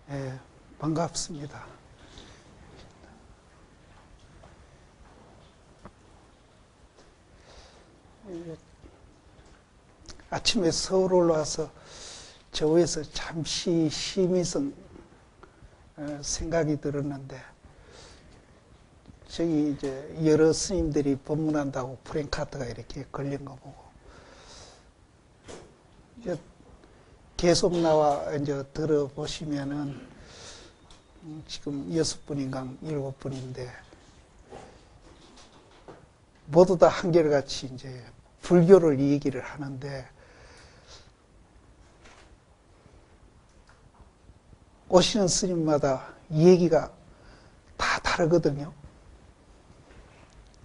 예, 반갑습니다. 아침에 서울 올라와서 저 위에서 잠시 심의성 생각이 들었는데, 저기 이제 여러 스님들이 법문한다고 프랭카드가 이렇게 걸린 거 보고, 이제 계속 나와 이제 들어보시면은 지금 6분인가 7분인데 모두 다 한결같이 이제 불교를 얘기를 하는데, 오시는 스님마다 얘기가 다 다르거든요.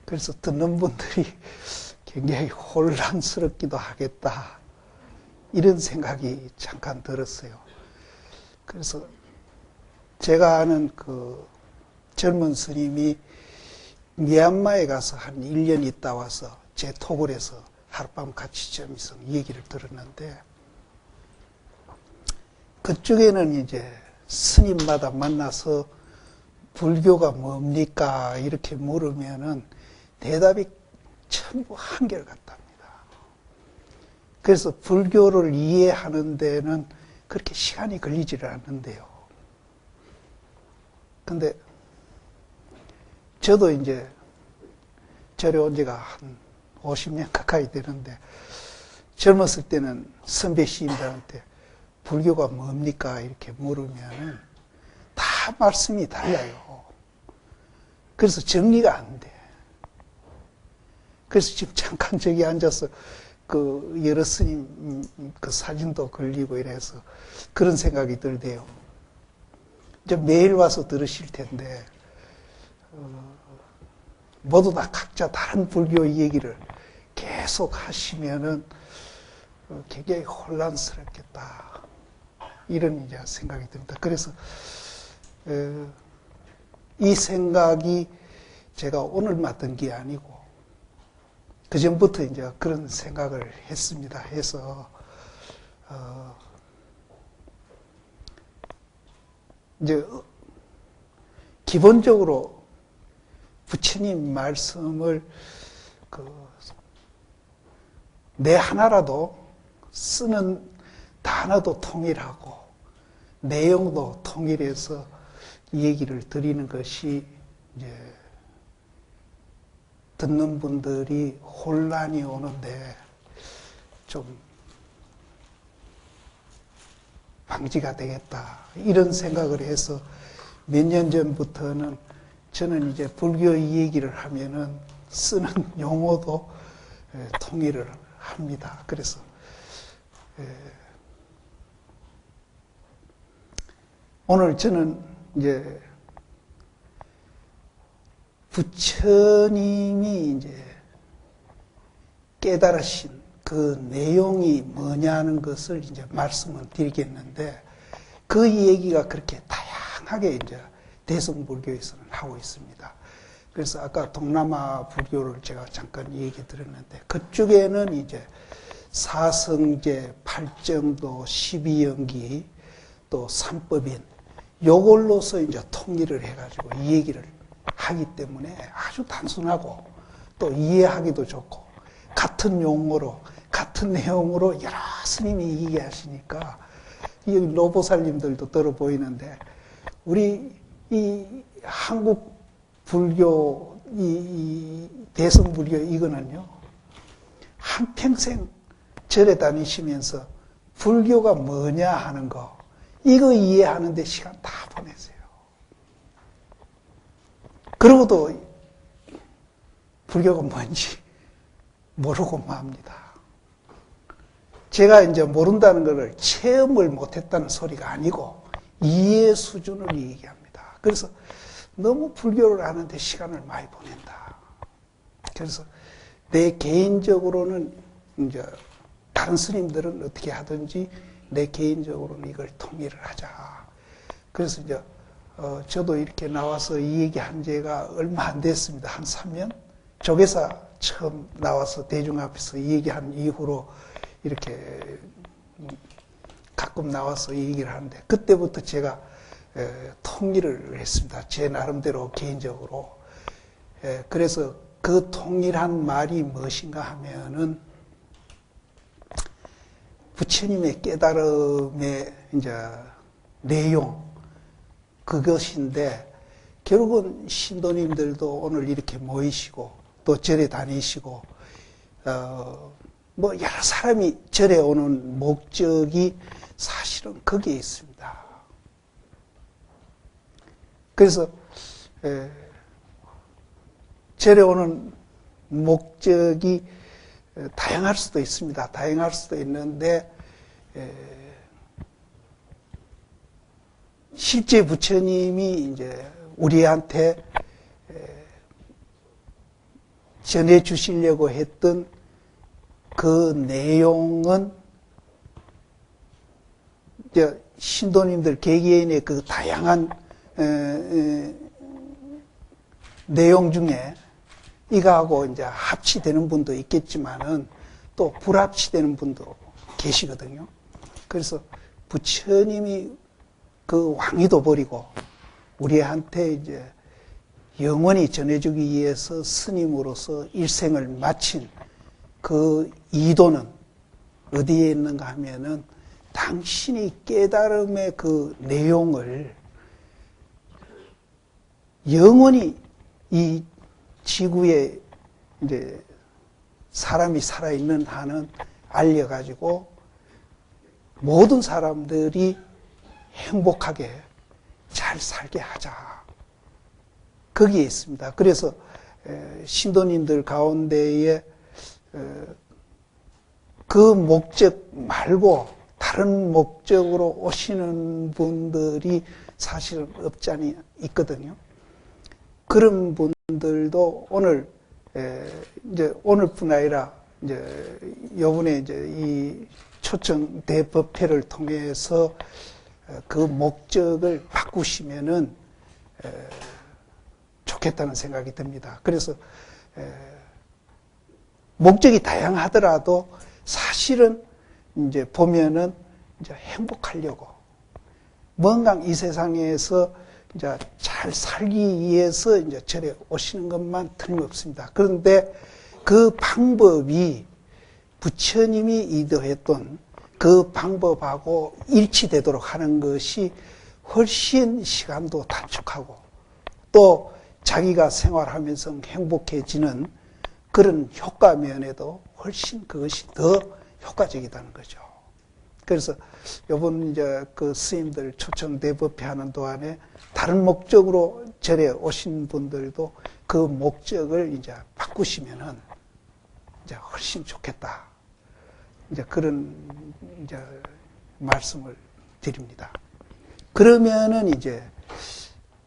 그래서 듣는 분들이 굉장히 혼란스럽기도 하겠다, 이런 생각이 잠깐 들었어요. 그래서 제가 아는 그 젊은 스님이 미얀마에 가서 한 1년 있다 와서 제 톡을 해서 하룻밤 같이 점에서 얘기를 들었는데, 그쪽에는 이제 스님마다 만나서 불교가 뭡니까? 이렇게 물으면은 대답이 전부 한결같답니다. 그래서 불교를 이해하는 데는 그렇게 시간이 걸리지를 않는데요. 근데 저도 이제 절에 온 지가 한 50년 가까이 되는데, 젊었을 때는 선배 시인들한테 불교가 뭡니까? 이렇게 물으면 다 말씀이 달라요. 그래서 정리가 안 돼. 그래서 지금 잠깐 저기 앉아서 그 여러 스님 그 사진도 걸리고 이래서 그런 생각이 들대요. 이제 매일 와서 들으실 텐데, 모두 다 각자 다른 불교 얘기를 계속 하시면은 굉장히 혼란스럽겠다, 이런 이제 생각이 듭니다. 그래서 이 생각이 제가 오늘 맡은 게 아니고 그 전부터 이제 그런 생각을 했습니다. 해서 이제 기본적으로 부처님 말씀을 내 하나라도 쓰는 단어도 통일하고 내용도 통일해서 얘기를 드리는 것이 이제 듣는 분들이 혼란이 오는데 좀 방지가 되겠다, 이런 생각을 해서 몇 년 전부터는 저는 이제 불교 얘기를 하면은 쓰는 용어도 통일을 합니다. 그래서 오늘 저는 이제 부처님이 이제 깨달으신 그 내용이 뭐냐는 것을 이제 말씀을 드리겠는데, 그 얘기가 그렇게 다양하게 이제 대승불교에서는 하고 있습니다. 그래서 아까 동남아 불교를 제가 잠깐 얘기 드렸는데, 그쪽에는 이제 사성제, 팔정도, 12연기, 또 삼법인, 요걸로서 이제 통일을 해가지고 이 얘기를 하기 때문에 아주 단순하고 또 이해하기도 좋고, 같은 용어로, 같은 내용으로 여러 스님이 얘기하시니까 이 노보살님들도 들어 보이는데, 우리 이 한국 불교, 이 대승불교 이거는요, 한평생 절에 다니시면서 불교가 뭐냐 하는 거, 이거 이해하는데 시간 다 보내세요. 그러고도 불교가 뭔지 모르고 맙니다. 제가 이제 모른다는 것을 체험을 못했다는 소리가 아니고 이해 수준을 얘기합니다. 그래서 너무 불교를 아는데 시간을 많이 보낸다. 그래서 내 개인적으로는 이제 다른 스님들은 어떻게 하든지 내 개인적으로는 이걸 통일을 하자. 그래서 이제 저도 이렇게 나와서 이 얘기한 지가 얼마 안 됐습니다. 한 3년? 조계사 처음 나와서 대중 앞에서 이 얘기한 이후로 이렇게 가끔 나와서 이 얘기를 하는데, 그때부터 제가 통일을 했습니다. 제 나름대로 개인적으로. 그래서 그 통일한 말이 무엇인가 하면은 부처님의 깨달음의 이제 내용 그것인데, 결국은 신도님들도 오늘 이렇게 모이시고 또 절에 다니시고 뭐 여러 사람이 절에 오는 목적이 사실은 거기에 있습니다. 그래서 절에 오는 목적이 다양할 수도 있습니다. 다양할 수도 있는데 실제 부처님이 이제 우리한테 전해 주시려고 했던 그 내용은 이제 신도님들 개개인의 그 다양한 내용 중에 이거하고 이제 합치되는 분도 있겠지만은 또 불합치되는 분도 계시거든요. 그래서 부처님이 그 왕위도 버리고 우리한테 이제 영원히 전해주기 위해서 스님으로서 일생을 마친 그 이도는 어디에 있는가 하면은 당신이 깨달음의 그 내용을 영원히 이 지구에 이제 사람이 살아있는 한은 알려가지고 모든 사람들이 행복하게 잘 살게 하자. 거기에 있습니다. 그래서 신도님들 가운데에 그 목적 말고 다른 목적으로 오시는 분들이 사실은 없지 않아 있거든요. 그런 분들도 오늘 이제 오늘뿐 아니라 이제 요번에 이제 이 초청 대법회를 통해서 그 목적을 바꾸시면은 좋겠다는 생각이 듭니다. 그래서 목적이 다양하더라도 사실은 이제 보면은 이제 행복하려고 뭔가 이 세상에서 이제 잘 살기 위해서 이제 절에 오시는 것만 틀림없습니다. 그런데 그 방법이 부처님이 이도했던 그 방법하고 일치되도록 하는 것이 훨씬 시간도 단축하고 또 자기가 생활하면서 행복해지는 그런 효과 면에도 훨씬 그것이 더 효과적이다는 거죠. 그래서 이번 이제 그 스님들 초청 대법회 하는 동안에 다른 목적으로 절에 오신 분들도 그 목적을 이제 바꾸시면은 이제 훨씬 좋겠다. 이제 그런 이제 말씀을 드립니다. 그러면은 이제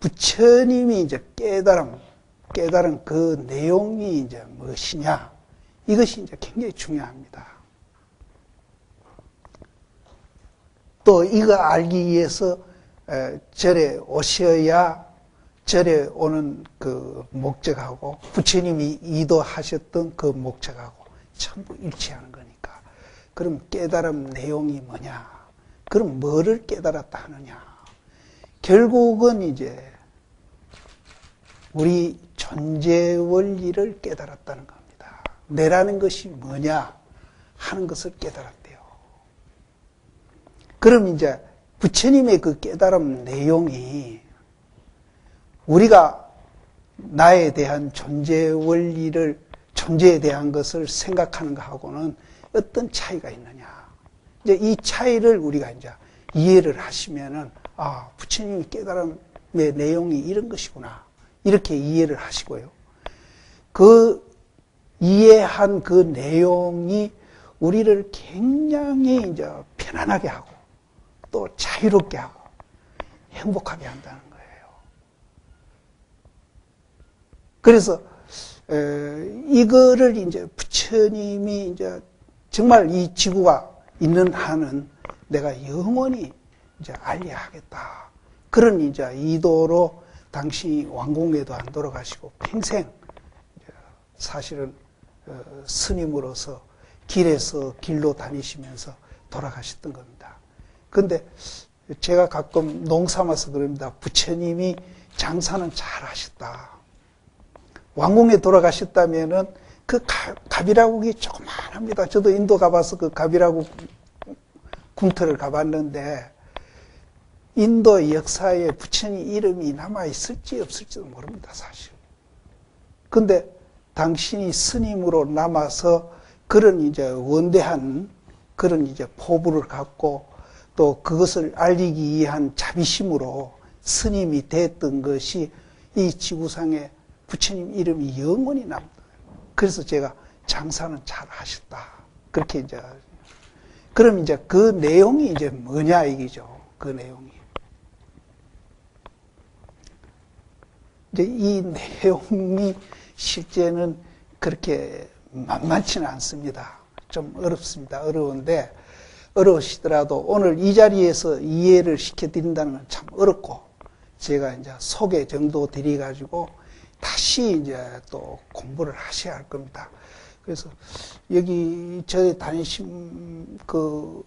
부처님이 이제 깨달은 그 내용이 이제 무엇이냐? 이것이 이제 굉장히 중요합니다. 또 이거 알기 위해서 절에 오셔야 절에 오는 그 목적하고 부처님이 이도하셨던 그 목적하고 전부 일치하는 거니까. 그럼 깨달음 내용이 뭐냐? 그럼 뭐를 깨달았다 하느냐? 결국은 이제 우리 존재 원리를 깨달았다는 겁니다. 내라는 것이 뭐냐 하는 것을 깨달았대요. 그럼 이제 부처님의 그 깨달음 내용이 우리가 나에 대한 존재 원리를, 존재에 대한 것을 생각하는 것하고는 어떤 차이가 있느냐. 이제 이 차이를 우리가 이제 이해를 하시면은, 아, 부처님의 깨달음의 내용이 이런 것이구나. 이렇게 이해를 하시고요. 그 이해한 그 내용이 우리를 굉장히 이제 편안하게 하고 또 자유롭게 하고 행복하게 한다는 거예요. 그래서 이거를 이제 부처님이 이제 정말 이 지구가 있는 한은 내가 영원히 이제 알려야 하겠다. 그런 이제 이도로 당신이 왕궁에도 안 돌아가시고 평생 사실은 스님으로서 길에서 길로 다니시면서 돌아가셨던 겁니다. 그런데 제가 가끔 농삼아서 그럽니다. 부처님이 장사는 잘 하셨다. 왕궁에 돌아가셨다면은 그 가비라국이 조그만합니다. 저도 인도 가봐서 그 가비라국 궁터를 가봤는데 인도 역사에 부처님 이름이 남아있을지 없을지도 모릅니다, 사실. 근데 당신이 스님으로 남아서 그런 이제 원대한 그런 이제 포부를 갖고 또 그것을 알리기 위한 자비심으로 스님이 됐던 것이 이 지구상에 부처님 이름이 영원히 남다. 그래서 제가 장사는 잘 하셨다. 그렇게 이제 그럼 이제 그 내용이 이제 뭐냐 얘기죠. 그 내용이. 이제 이 내용이 실제는 그렇게 만만치는 않습니다. 좀 어렵습니다. 어려운데 어려우시더라도 오늘 이 자리에서 이해를 시켜드린다는 건 참 어렵고 제가 이제 소개 정도 드려가지고 다시 이제 또 공부를 하셔야 할 겁니다. 그래서 여기 저희 다니신 그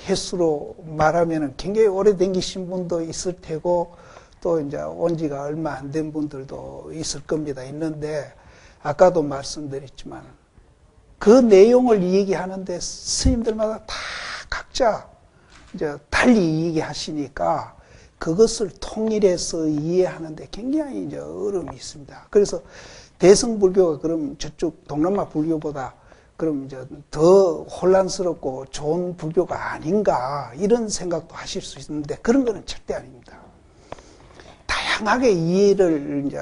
횟수로 말하면은 굉장히 오래 다니신 분도 있을 테고 또 이제 온 지가 얼마 안 된 분들도 있을 겁니다. 있는데 아까도 말씀드렸지만 그 내용을 얘기하는데 스님들마다 다 각자 이제 달리 얘기하시니까 그것을 통일해서 이해하는데 굉장히 이제 어려움이 있습니다. 그래서 대승불교가 그럼 저쪽 동남아 불교보다 그럼 이제 더 혼란스럽고 좋은 불교가 아닌가 이런 생각도 하실 수 있는데 그런 거는 절대 아닙니다. 다양하게 이해를 이제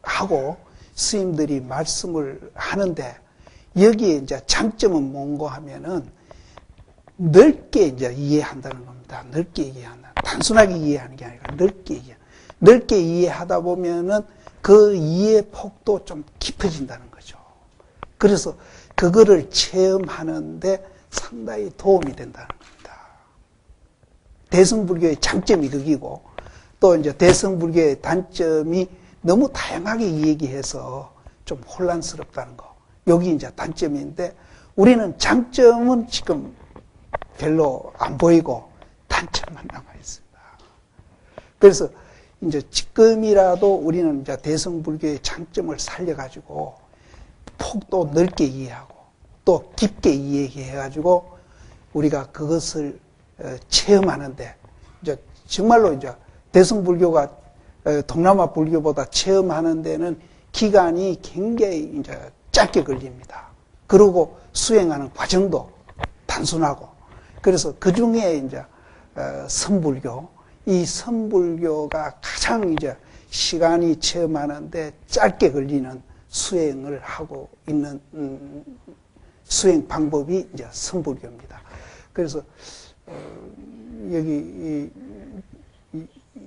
하고 스님들이 말씀을 하는데 여기에 이제 장점은 뭔가 하면은 넓게 이제 이해한다는 겁니다. 넓게 이해한다. 단순하게 이해하는 게 아니라 넓게 이해. 넓게 이해하다 보면은 그 이해 폭도 좀 깊어진다는 거죠. 그래서 그거를 체험하는데 상당히 도움이 된다는 겁니다. 대승불교의 장점이 그기고 또 이제 대승불교의 단점이 너무 다양하게 얘기해서 좀 혼란스럽다는 거. 여기 이제 단점인데 우리는 장점은 지금 별로 안 보이고 단점만 남아 있습니다. 그래서 이제 지금이라도 우리는 이제 대승불교의 장점을 살려가지고 폭도 넓게 이해하고 또 깊게 이해해가지고 우리가 그것을 체험하는데 이제 정말로 이제 대승불교가 동남아 불교보다 체험하는 데는 기간이 굉장히 이제 짧게 걸립니다. 그리고 수행하는 과정도 단순하고 그래서 그 중에 이제 선불교 이 선불교가 가장 이제 시간이 체험하는데 짧게 걸리는 수행을 하고 있는 수행 방법이 이제 선불교입니다. 그래서 여기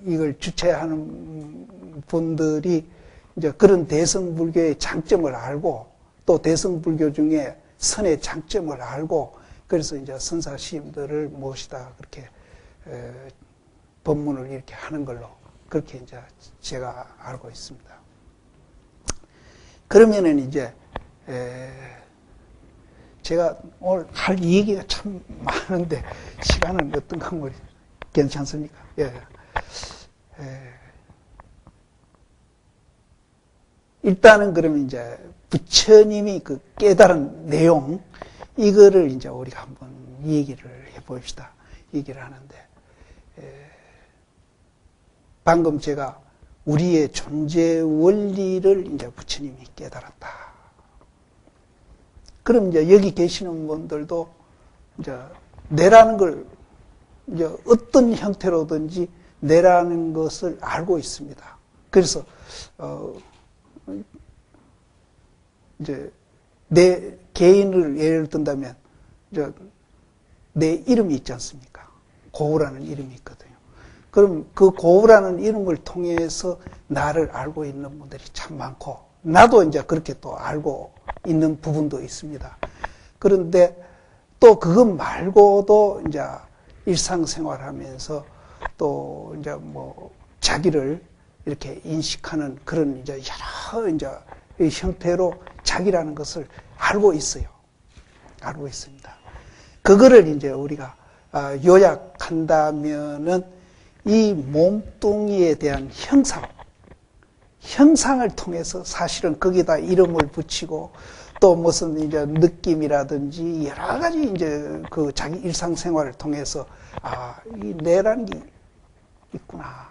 이걸 주최하는 분들이 이제 그런 대승불교의 장점을 알고 또 대승불교 중에 선의 장점을 알고 그래서 이제 선사 스님들을 모시다 그렇게 법문을 이렇게 하는 걸로 그렇게 이제 제가 알고 있습니다. 그러면은 이제 제가 오늘 할 얘기가 참 많은데 시간은 어떤가 뭐 괜찮습니까? 예. 일단은 그러면 이제 부처님이 그 깨달은 내용 이거를 이제 우리가 한번 얘기를 해봅시다. 얘기를 하는데 방금 제가 우리의 존재 원리를 이제 부처님이 깨달았다. 그럼 이제 여기 계시는 분들도 이제 내라는 걸 이제 어떤 형태로든지 내라는 것을 알고 있습니다. 그래서 이제 내 개인을 예를 든다면 이제 내 이름이 있지 않습니까? 고우라는 이름이 있거든요. 그럼 그 고우라는 이름을 통해서 나를 알고 있는 분들이 참 많고 나도 이제 그렇게 또 알고 있는 부분도 있습니다. 그런데 또 그것 말고도 이제 일상생활하면서 또 이제 뭐 자기를 이렇게 인식하는 그런 이제 여러 이제 형태로 자기라는 것을 알고 있어요. 알고 있습니다. 그거를 이제 우리가 요약한다면은 이 몸뚱이에 대한 형상을 통해서 사실은 거기다 이름을 붙이고 또 무슨 이제 느낌이라든지 여러 가지 이제 그 자기 일상생활을 통해서 이 뇌라는 게 있구나.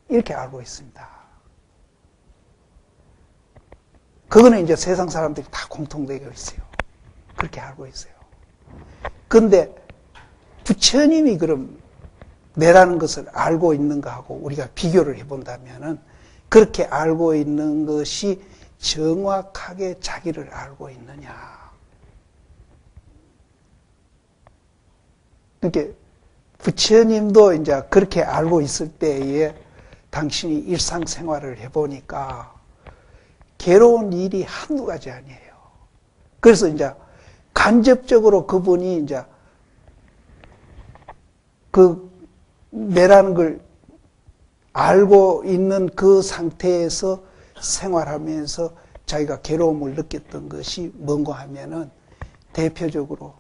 이렇게 알고 있습니다. 그거는 이제 세상 사람들이 다 공통되어 있어요. 그렇게 알고 있어요. 근데 부처님이 그럼 뇌라는 것을 알고 있는가 하고 우리가 비교를 해본다면은 그렇게 알고 있는 것이 정확하게 자기를 알고 있느냐. 그러니까 부처님도 이제 그렇게 알고 있을 때에 당신이 일상생활을 해보니까 괴로운 일이 한두 가지 아니에요. 그래서 이제 간접적으로 그분이 이제 그 내라는 걸 알고 있는 그 상태에서 생활하면서 자기가 괴로움을 느꼈던 것이 뭔가 하면은 대표적으로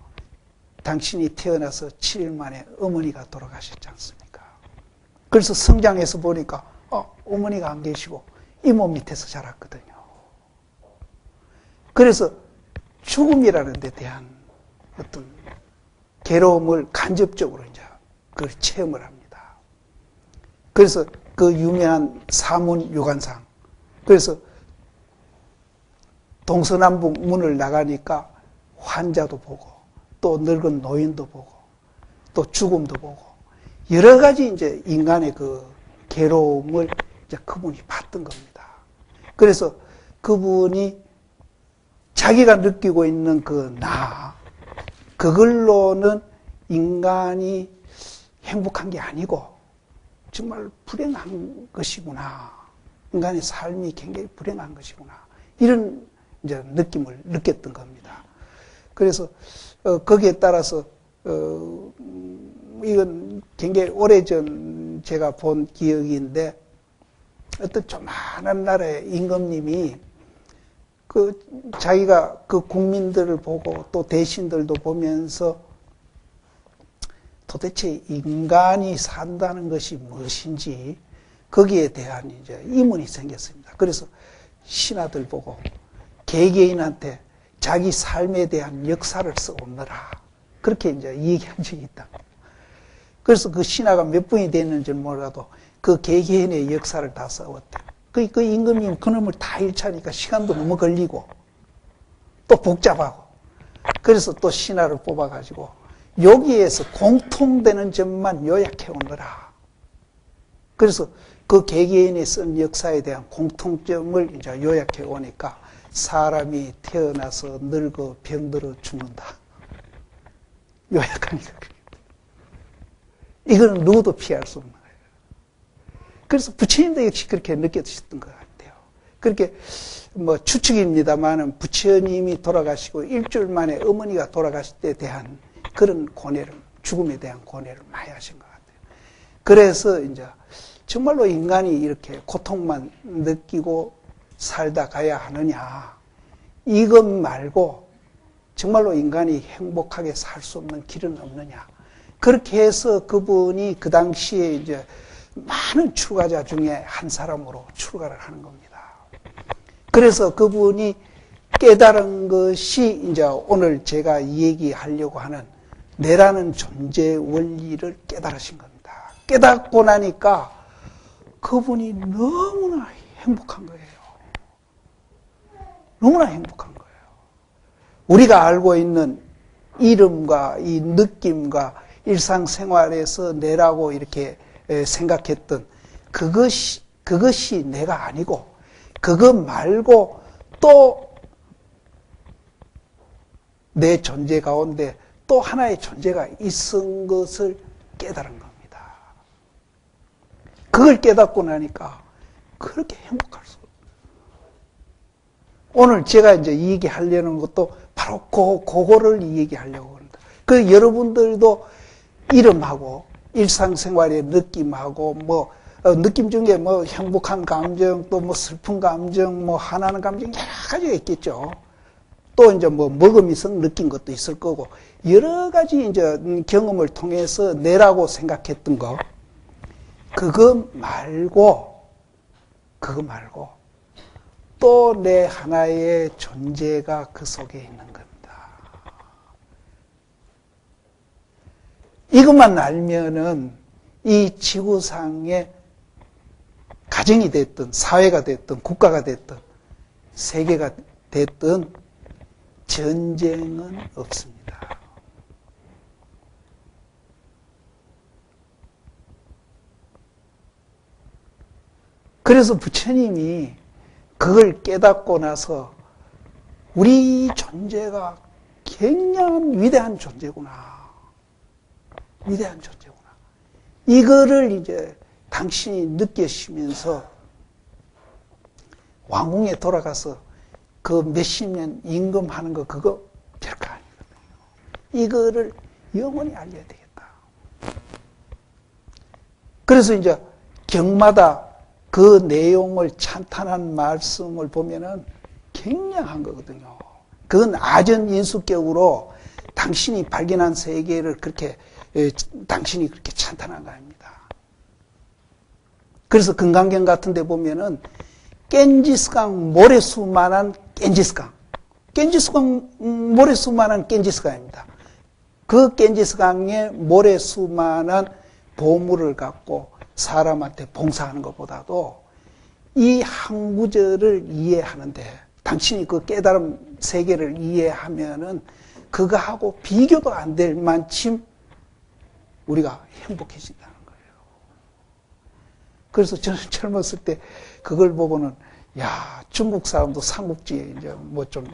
당신이 태어나서 7일 만에 어머니가 돌아가셨지 않습니까? 그래서 성장해서 보니까 어머니가 안 계시고 이모 밑에서 자랐거든요. 그래서 죽음이라는 데 대한 어떤 괴로움을 간접적으로 이제 그걸 체험을 합니다. 그래서 그 유명한 사문 유관상. 그래서 동서남북 문을 나가니까 환자도 보고 또 늙은 노인도 보고 또 죽음도 보고 여러 가지 이제 인간의 그 괴로움을 이제 그분이 봤던 겁니다. 그래서 그분이 자기가 느끼고 있는 그 그걸로는 인간이 행복한 게 아니고 정말 불행한 것이구나. 인간의 삶이 굉장히 불행한 것이구나. 이런 이제 느낌을 느꼈던 겁니다. 그래서 거기에 따라서 이건 굉장히 오래전 제가 본 기억인데 어떤 조만한 나라의 임금님이 자기가 그 국민들을 보고 또 대신들도 보면서 도대체 인간이 산다는 것이 무엇인지 거기에 대한 이제 의문이 생겼습니다. 그래서 신하들 보고 개개인한테 자기 삶에 대한 역사를 써오느라 그렇게 이제 얘기한 적이 있다. 그래서 그 신하가 몇 분이 됐는지 몰라도 그 개개인의 역사를 다 써왔대. 그 임금님 그놈을 다 일차니까 시간도 너무 걸리고 또 복잡하고 그래서 또 신하를 뽑아가지고 여기에서 공통되는 점만 요약해 오느라. 그래서 그 개개인이 쓴 역사에 대한 공통점을 이제 요약해 오니까 사람이 태어나서 늙어 병들어 죽는다. 요약하니까. 이거는 누구도 피할 수 없는 거예요. 그래서 부처님도 역시 그렇게 느껴지셨던 것 같아요. 그렇게 추측입니다만은 부처님이 돌아가시고 일주일 만에 어머니가 돌아가실 때에 대한 그런 고뇌를, 죽음에 대한 고뇌를 많이 하신 것 같아요. 그래서 이제 정말로 인간이 이렇게 고통만 느끼고 살다 가야 하느냐. 이것 말고 정말로 인간이 행복하게 살 수 없는 길은 없느냐. 그렇게 해서 그분이 그 당시에 이제 많은 출가자 중에 한 사람으로 출가를 하는 겁니다. 그래서 그분이 깨달은 것이 이제 오늘 제가 얘기하려고 하는 내라는 존재 원리를 깨달으신 겁니다. 깨닫고 나니까 그분이 너무나 행복한 거예요. 너무나 행복한 거예요. 우리가 알고 있는 이름과 이 느낌과 일상생활에서 내라고 이렇게 생각했던 그것이 내가 아니고 그것 말고 또 내 존재 가운데 또 하나의 존재가 있은 것을 깨달은 겁니다. 그걸 깨닫고 나니까 그렇게 행복할 수 없어요. 오늘 제가 이제 얘기하려는 것도 바로 그거를 얘기하려고 합니다. 그 여러분들도 이름하고 일상생활의 느낌하고 느낌 중에 행복한 감정 또 슬픈 감정 화나는 감정 여러 가지가 있겠죠. 또 이제 뭐 먹으면서 느낀 것도 있을 거고, 여러 가지 이제 경험을 통해서 내라고 생각했던 거, 그거 말고, 또 내 하나의 존재가 그 속에 있는 겁니다. 이것만 알면은 이 지구상의 가정이 됐든, 사회가 됐든, 국가가 됐든, 세계가 됐든, 전쟁은 없습니다. 그래서 부처님이 그걸 깨닫고 나서 우리 존재가 굉장한 위대한 존재구나. 위대한 존재구나. 이거를 이제 당신이 느끼시면서 왕궁에 돌아가서 그 몇십 년 임금하는 거 그거 별거 아니거든요. 이거를 영원히 알려야 되겠다. 그래서 이제 경마다 그 내용을 찬탄한 말씀을 보면은 굉장한 거거든요. 그건 아전인수격으로 당신이 발견한 세계를 그렇게 당신이 그렇게 찬탄한 거 아닙니다. 그래서 금강경 같은 데 보면은 깬지스강 모래수만한 깬지스강 모래수만한 깬지스강입니다. 그 깬지스강의 모래수만한 보물을 갖고 사람한테 봉사하는 것보다도 이 한 구절을 이해하는데 당신이 그 깨달음 세계를 이해하면은 그거하고 비교도 안 될 만큼 우리가 행복해진다는 거예요. 그래서 저는 젊었을 때 그걸 보고는 야, 중국 사람도 삼국지에 이제 뭐 좀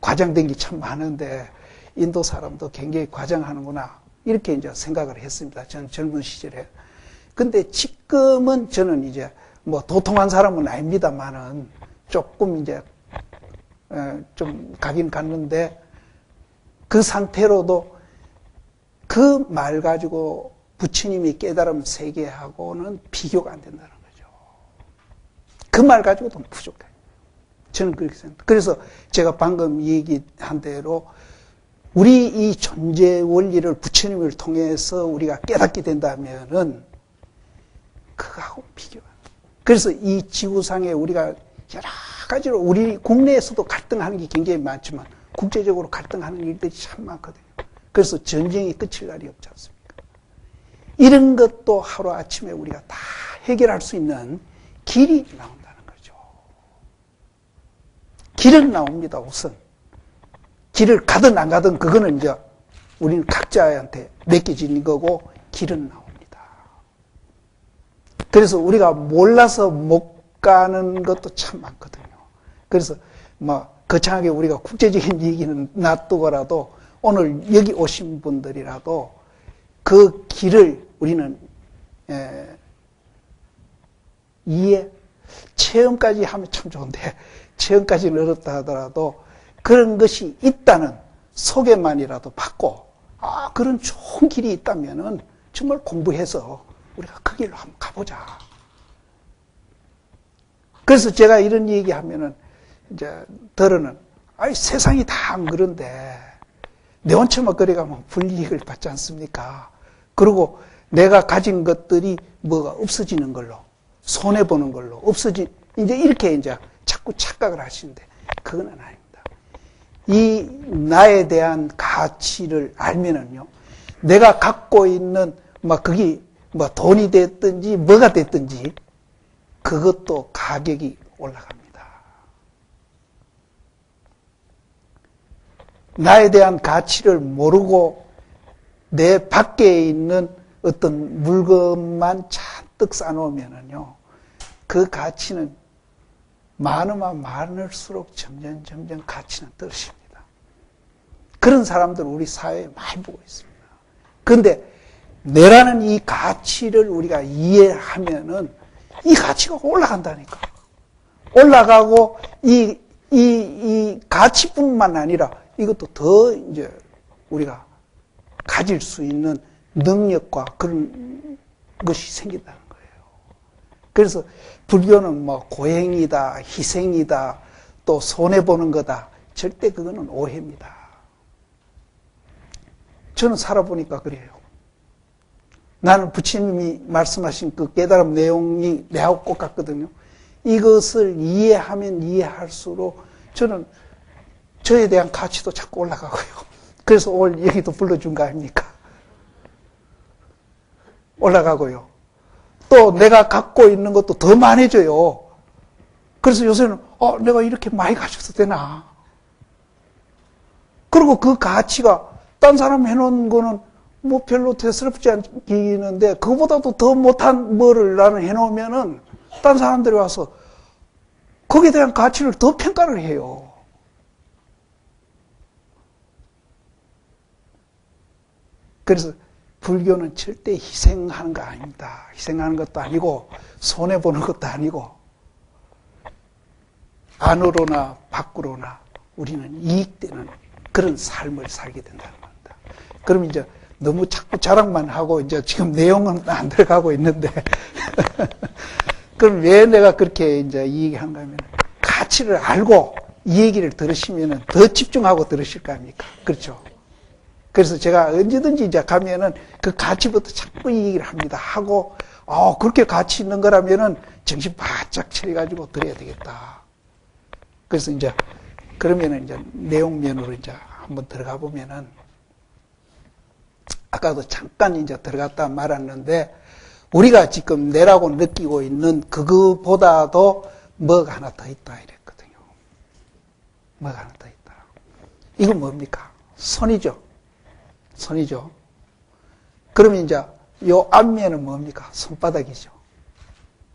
과장된 게 참 많은데 인도 사람도 굉장히 과장하는구나. 이렇게 이제 생각을 했습니다. 저는 젊은 시절에. 근데 지금은 저는 이제 뭐 도통한 사람은 아닙니다만은 조금 이제 좀 가긴 갔는데 그 상태로도 그 말 가지고 부처님이 깨달음 세계하고는 비교가 안 된다는 거죠. 그 말 가지고도 부족해요. 저는 그렇게 생각합니다. 그래서 제가 방금 얘기한 대로 우리 이 존재 원리를 부처님을 통해서 우리가 깨닫게 된다면은 그거하고 비교가 안 돼요. 그래서 이 지구상에 우리가 여러 가지로 우리 국내에서도 갈등하는 게 굉장히 많지만 국제적으로 갈등하는 일들이 참 많거든요. 그래서 전쟁이 끝일 날이 없지 않습니까? 이런 것도 하루아침에 우리가 다 해결할 수 있는 길이 나온다는 거죠. 길은 나옵니다, 우선. 길을 가든 안 가든 그거는 이제 우리는 각자한테 맡겨지는 거고 길은 나옵니다. 그래서 우리가 몰라서 못 가는 것도 참 많거든요. 그래서 뭐 거창하게 우리가 국제적인 얘기는 놔두고라도 오늘 여기 오신 분들이라도 그 길을 우리는 이해, 체험까지 하면 참 좋은데 체험까지는 어렵다 하더라도 그런 것이 있다는 소개만이라도 받고 그런 좋은 길이 있다면은 정말 공부해서 우리가 그 길로 한번 가보자. 그래서 제가 이런 얘기하면은 이제 들어는 세상이 다 안 그런데 내 혼자 막 거리 가면 불이익을 받지 않습니까? 그리고 내가 가진 것들이 뭐가 없어지는 걸로 손해보는 걸로 이제 이렇게 이제 자꾸 착각을 하시는데 그건 아닙니다. 이 나에 대한 가치를 알면은요, 내가 갖고 있는 그게 돈이 됐든지 뭐가 됐든지 그것도 가격이 올라갑니다. 나에 대한 가치를 모르고 내 밖에 있는 어떤 물건만 잔뜩 쌓아놓으면은요, 그 가치는 많으면 많을수록 점점 가치는 떨어집니다. 그런 사람들을 우리 사회에 많이 보고 있습니다. 그런데 내라는 이 가치를 우리가 이해하면은 이 가치가 올라간다니까. 올라가고 이 가치뿐만 아니라 이것도 더 이제 우리가 가질 수 있는 능력과 그런 것이 생긴다는 거예요. 그래서 불교는 고행이다, 희생이다, 또 손해보는 거다, 절대 그거는 오해입니다. 저는 살아보니까 그래요. 나는 부처님이 말씀하신 그 깨달음 내용이 내하고 꼭 같거든요. 이것을 이해하면 이해할수록 저는 저에 대한 가치도 자꾸 올라가고요. 그래서 오늘 여기도 불러준 거 아닙니까? 올라가고요. 또 내가 갖고 있는 것도 더 많아져요. 그래서 요새는 내가 이렇게 많이 가져도 되나? 그리고 그 가치가 딴 사람 해놓은 거는 뭐 별로 대수롭지 않기는데 그거보다도 더 못한 뭐를 나는 해놓으면은 딴 사람들이 와서 거기에 대한 가치를 더 평가를 해요. 그래서 불교는 절대 희생하는 거 아닙니다. 희생하는 것도 아니고 손해보는 것도 아니고 안으로나 밖으로나 우리는 이익되는 그런 삶을 살게 된다는 겁니다. 그럼 이제 너무 자꾸 자랑만 하고 이제 지금 내용은 안 들어가고 있는데 그럼 왜 내가 그렇게 이제 이 얘기한가 하면 가치를 알고 이 얘기를 들으시면 더 집중하고 들으실 거 아닙니까? 그렇죠? 그래서 제가 언제든지 이제 가면은 그 가치부터 자꾸 이 얘기를 합니다. 하고, 그렇게 가치 있는 거라면은 정신 바짝 차려가지고 들어야 되겠다. 그래서 이제, 그러면은 이제 내용면으로 이제 한번 들어가 보면은, 아까도 잠깐 이제 들어갔다 말았는데, 우리가 지금 내라고 느끼고 있는 그거보다도 뭐가 하나 더 있다 이랬거든요. 뭐가 하나 더 있다. 이건 뭡니까? 손이죠. 손이죠. 그러면 이제 요 앞면은 뭡니까? 손바닥이죠.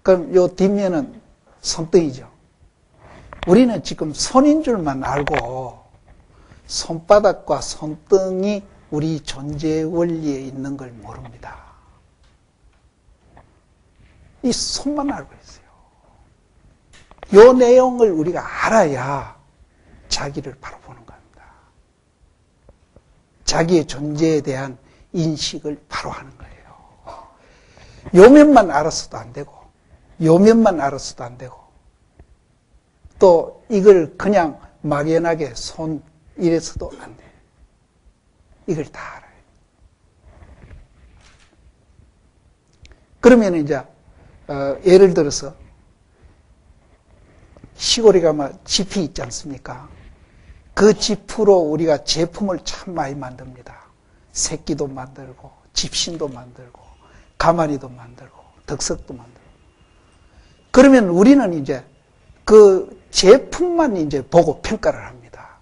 그럼 요 뒷면은 손등이죠. 우리는 지금 손인 줄만 알고 손바닥과 손등이 우리 존재 원리에 있는 걸 모릅니다. 이 손만 알고 있어요. 요 내용을 우리가 알아야 자기를 바로 보는 겁니다. 자기의 존재에 대한 인식을 바로 하는 거예요. 요 면만 알았어도 안 되고, 요 면만 알았어도 안 되고, 또 이걸 그냥 막연하게 손 이래서도 안 돼요. 이걸 다 알아요. 그러면 이제 예를 들어서 시골에 가면 짚이 있지 않습니까? 그 짚으로 우리가 제품을 참 많이 만듭니다. 새끼도 만들고, 집신도 만들고, 가마니도 만들고, 덕석도 만들고. 그러면 우리는 이제 그 제품만 이제 보고 평가를 합니다.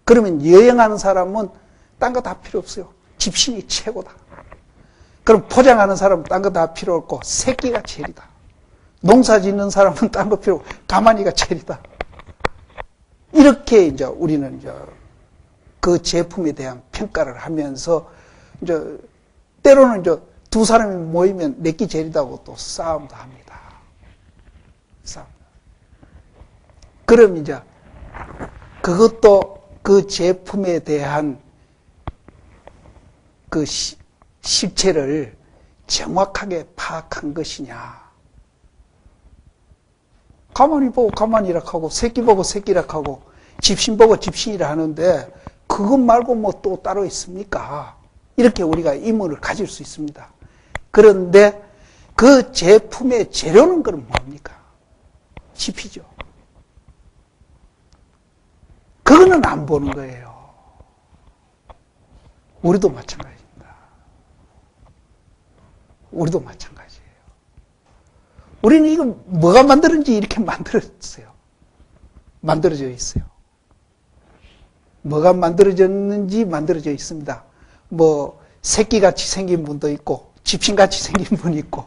그러면 여행하는 사람은 딴 거 다 필요 없어요. 집신이 최고다. 그럼 포장하는 사람은 딴 거 다 필요 없고, 새끼가 제일이다. 농사 짓는 사람은 딴 거 필요 없고, 가마니가 제일이다. 이렇게 이제 우리는 이제 그 제품에 대한 평가를 하면서 이제 때로는 이제 두 사람이 모이면 내끼 제일이다고 또 싸움도 합니다. 싸움. 그럼 이제 그것도 그 제품에 대한 그 실체를 정확하게 파악한 것이냐. 가만히 보고 가만히라 하고 새끼 보고 새끼라 하고 집신 보고 집신이라 하는데 그것 말고 뭐 또 따로 있습니까? 이렇게 우리가 의문을 가질 수 있습니다. 그런데 그 제품의 재료는 그럼 뭡니까? 짚이죠. 그거는 안 보는 거예요. 우리도 마찬가지입니다. 우리도 마찬가지예요. 우리는 이거 뭐가 만들었는지 이렇게 만들었어요. 만들어져 있어요. 뭐가 만들어졌는지 만들어져 있습니다. 뭐 새끼같이 생긴 분도 있고 집신같이 생긴 분이 있고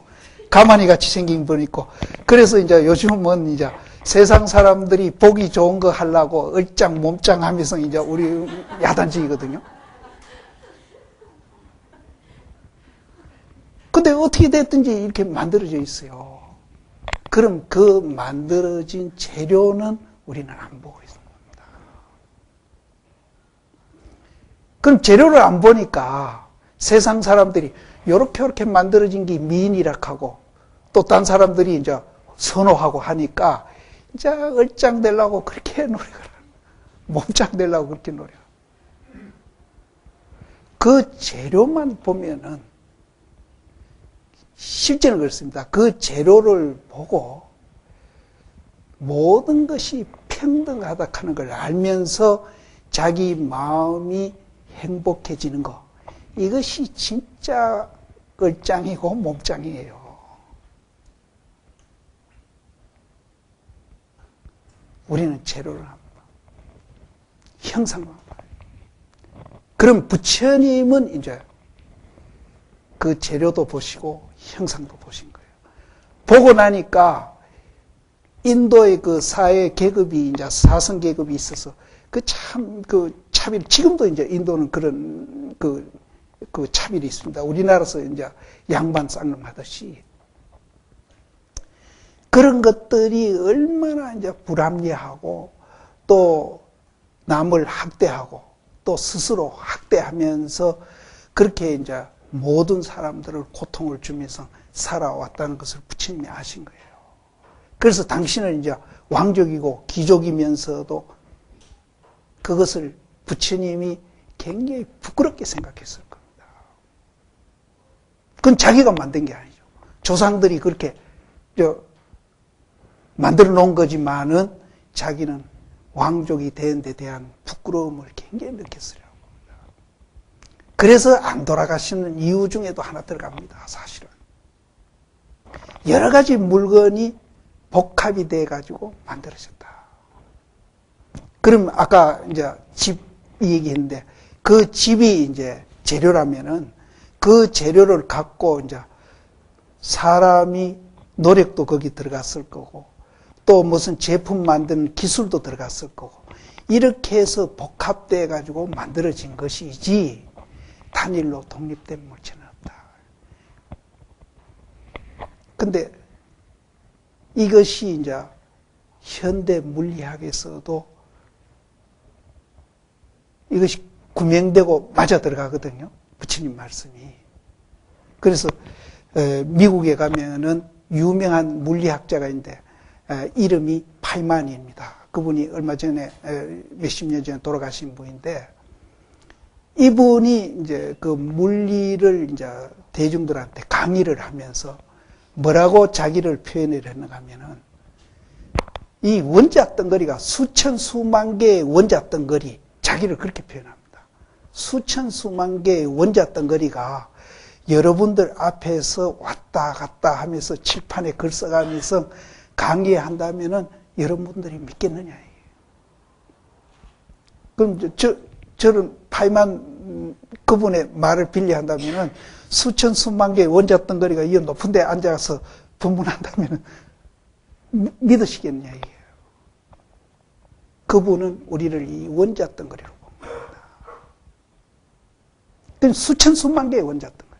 가마니같이 생긴 분이 있고 그래서 이제 요즘은 이제 세상 사람들이 보기 좋은 거 하려고 얼짱 몸짱 하면서 이제 우리 야단치거든요. 근데 어떻게 됐든지 이렇게 만들어져 있어요. 그럼 그 만들어진 재료는 우리는 안 보고 있는 겁니다. 그럼 재료를 안 보니까 세상 사람들이 요렇게 만들어진 게 미인이라 하고 또 딴 사람들이 이제 선호하고 하니까 이제 얼짱되려고 그렇게 노력을 하는 몸짱 되려고 그렇게 노력. 그 재료만 보면은 실제는 그렇습니다. 그 재료를 보고 모든 것이 평등하다 하는 걸 알면서 자기 마음이 행복해지는 것. 이것이 진짜 얼짱이고 몸짱이에요. 우리는 재료를 합니다. 형상만 봐요. 그럼 부처님은 이제 그 재료도 보시고 형상도 보신 거예요. 보고 나니까 인도의 그 사회 계급이 이제 사성 계급이 있어서 그 차별, 지금도 이제 인도는 그런 그 차별이 있습니다. 우리나라에서 이제 양반 쌍놈 하듯이. 그런 것들이 얼마나 이제 불합리하고 또 남을 학대하고 또 스스로 학대하면서 그렇게 이제 모든 사람들을 고통을 주면서 살아왔다는 것을 부처님이 아신 거예요. 그래서 당신은 이제 왕족이고 귀족이면서도 그것을 부처님이 굉장히 부끄럽게 생각했을 겁니다. 그건 자기가 만든 게 아니죠. 조상들이 그렇게 만들어 놓은 거지만은 자기는 왕족이 된 데 대한 부끄러움을 굉장히 느꼈으려 합니다. 그래서 안 돌아가시는 이유 중에도 하나 들어갑니다. 사실은. 여러 가지 물건이 복합이 돼 가지고 만들어졌다. 그럼 아까 이제 집 얘기했는데 그 집이 이제 재료라면은 그 재료를 갖고 이제 사람이 노력도 거기 들어갔을 거고 또 무슨 제품 만드는 기술도 들어갔을 거고 이렇게 해서 복합돼 가지고 만들어진 것이지 단일로 독립된 물체는 없다. 근데 이것이 이제 현대 물리학에서도 이것이 구명되고 맞아 들어가거든요. 부처님 말씀이. 그래서 미국에 가면은 유명한 물리학자가 있는데 이름이 파이만입니다. 그분이 얼마 전에 몇십 년 전에 돌아가신 분인데 이분이 이제 그 물리를 이제 대중들한테 강의를 하면서 뭐라고 자기를 표현을 했는가 하면은 이 원자 덩어리가 수천 수만 개의 원자 덩어리 자기를 그렇게 표현합니다. 수천 수만 개의 원자 덩어리가 여러분들 앞에서 왔다 갔다 하면서 칠판에 글 써가면서 강의한다면은 여러분들이 믿겠느냐. 그럼 저는 파이만 그분의 말을 빌려한다면은 수천 수만 개의 원자 덩어리가 이 높은 데 앉아서 분분한다면은 믿으시겠냐 이게요. 그분은 우리를 이 원자 덩어리로 본 겁니다. 그럼 수천 수만 개의 원자 덩어리.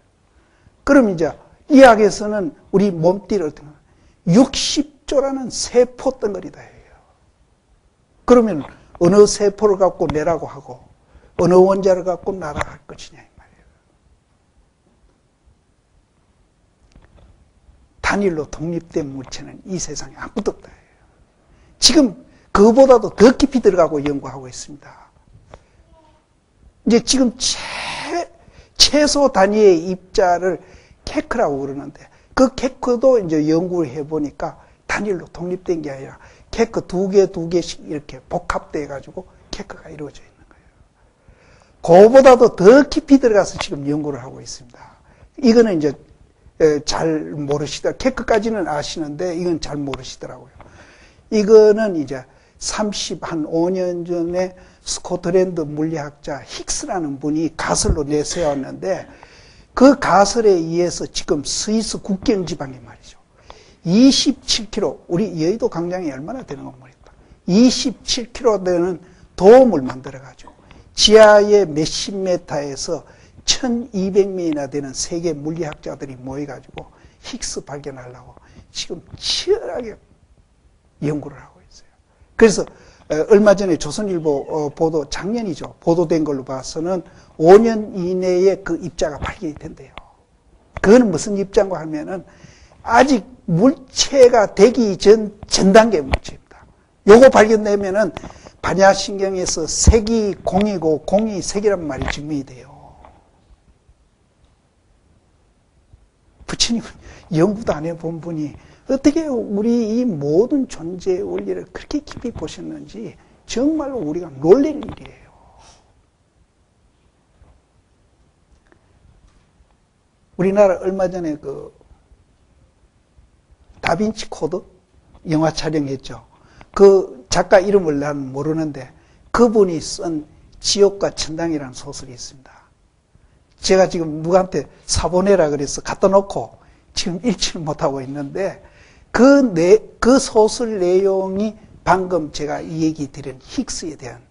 그럼 이제 이학에서는 우리 몸띠를 어떻게 60조라는 세포 덩어리다 해요. 그러면 어느 세포를 갖고 내라고 하고 어느 원자를 갖고 나라 할 것이냐 이 말이에요. 단일로 독립된 물체는 이 세상에 아무것도 없다 해요. 지금 그보다도 더 깊이 들어가고 연구하고 있습니다. 이제 지금 최소 단위의 입자를 케크라고 그러는데 그 케크도 이제 연구를 해보니까 단일로 독립된 게 아니라 케크 두 개씩 이렇게 복합돼 가지고 케크가 이루어져 있는 거예요. 그보다도 더 깊이 들어가서 지금 연구를 하고 있습니다. 이거는 이제 잘 모르시다. 케크까지는 아시는데 이건 잘 모르시더라고요. 이거는 이제 5년 전에 스코틀랜드 물리학자 힉스라는 분이 가설로 내세웠는데 그 가설에 의해서 지금 스위스 국경 지방에 말이죠. 27km, 우리 여의도 광장이 얼마나 되는 건 모르겠다. 27km 되는 도움을 만들어가지고 지하의 몇십 메타에서 1200명이나 되는 세계 물리학자들이 모여가지고 힉스 발견하려고 지금 치열하게 연구를 하고 있어요. 그래서 얼마 전에 조선일보 보도, 작년이죠. 보도된 걸로 봐서는 5년 이내에 그 입자가 발견이 된대요. 그거는 무슨 입자인가 하면은 아직 물체가 되기 전 단계 물체입니다. 요거 발견되면은 반야신경에서 색이 공이고 공이 색이란 말이 증명이 돼요. 부처님은 연구도 안 해본 분이 어떻게 우리 이 모든 존재의 원리를 그렇게 깊이 보셨는지 정말로 우리가 놀랄 일이에요. 우리나라 얼마 전에 그 다빈치 코드 영화 촬영했죠. 그 작가 이름을 난 모르는데 그분이 쓴 지옥과 천당이라는 소설이 있습니다. 제가 지금 누구한테 사보내라 그래서 갖다 놓고 지금 읽지는 못하고 있는데 그 소설 내용이 방금 제가 이 얘기 드린 힉스에 대한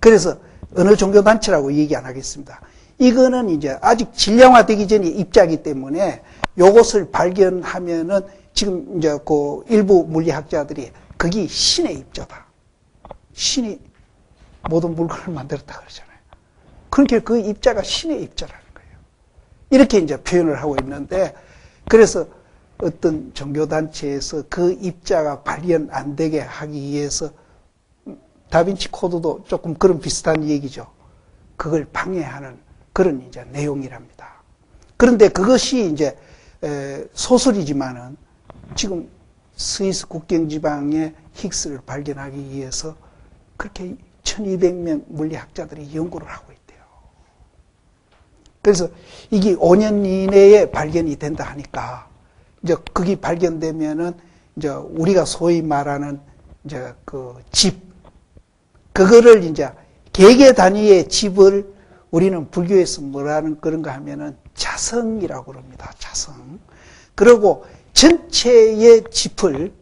그래서 어느 종교단체라고 얘기 안 하겠습니다. 이거는 이제 아직 진량화되기 전에 입자이기 때문에 요것을 발견하면은 지금 이제 그 일부 물리학자들이 그게 신의 입자다. 신이 모든 물건을 만들었다 그러잖아요. 그러니까 그 입자가 신의 입자라는 거예요. 이렇게 이제 표현을 하고 있는데 그래서 어떤 종교단체에서 그 입자가 발견 안 되게 하기 위해서 다빈치 코드도 조금 그런 비슷한 얘기죠. 그걸 방해하는 그런 이제 내용이랍니다. 그런데 그것이 이제 소설이지만은 지금 스위스 국경지방의 힉스를 발견하기 위해서 그렇게 1200명 물리학자들이 연구를 하고 있대요. 그래서 이게 5년 이내에 발견이 된다 하니까 이제 그게 발견되면은 이제 우리가 소위 말하는 이제 그 집, 그거를 이제 개개 단위의 집을 우리는 불교에서 뭐라는 그런가 하면은 자성이라고 그럽니다. 자성. 그리고 전체의 집을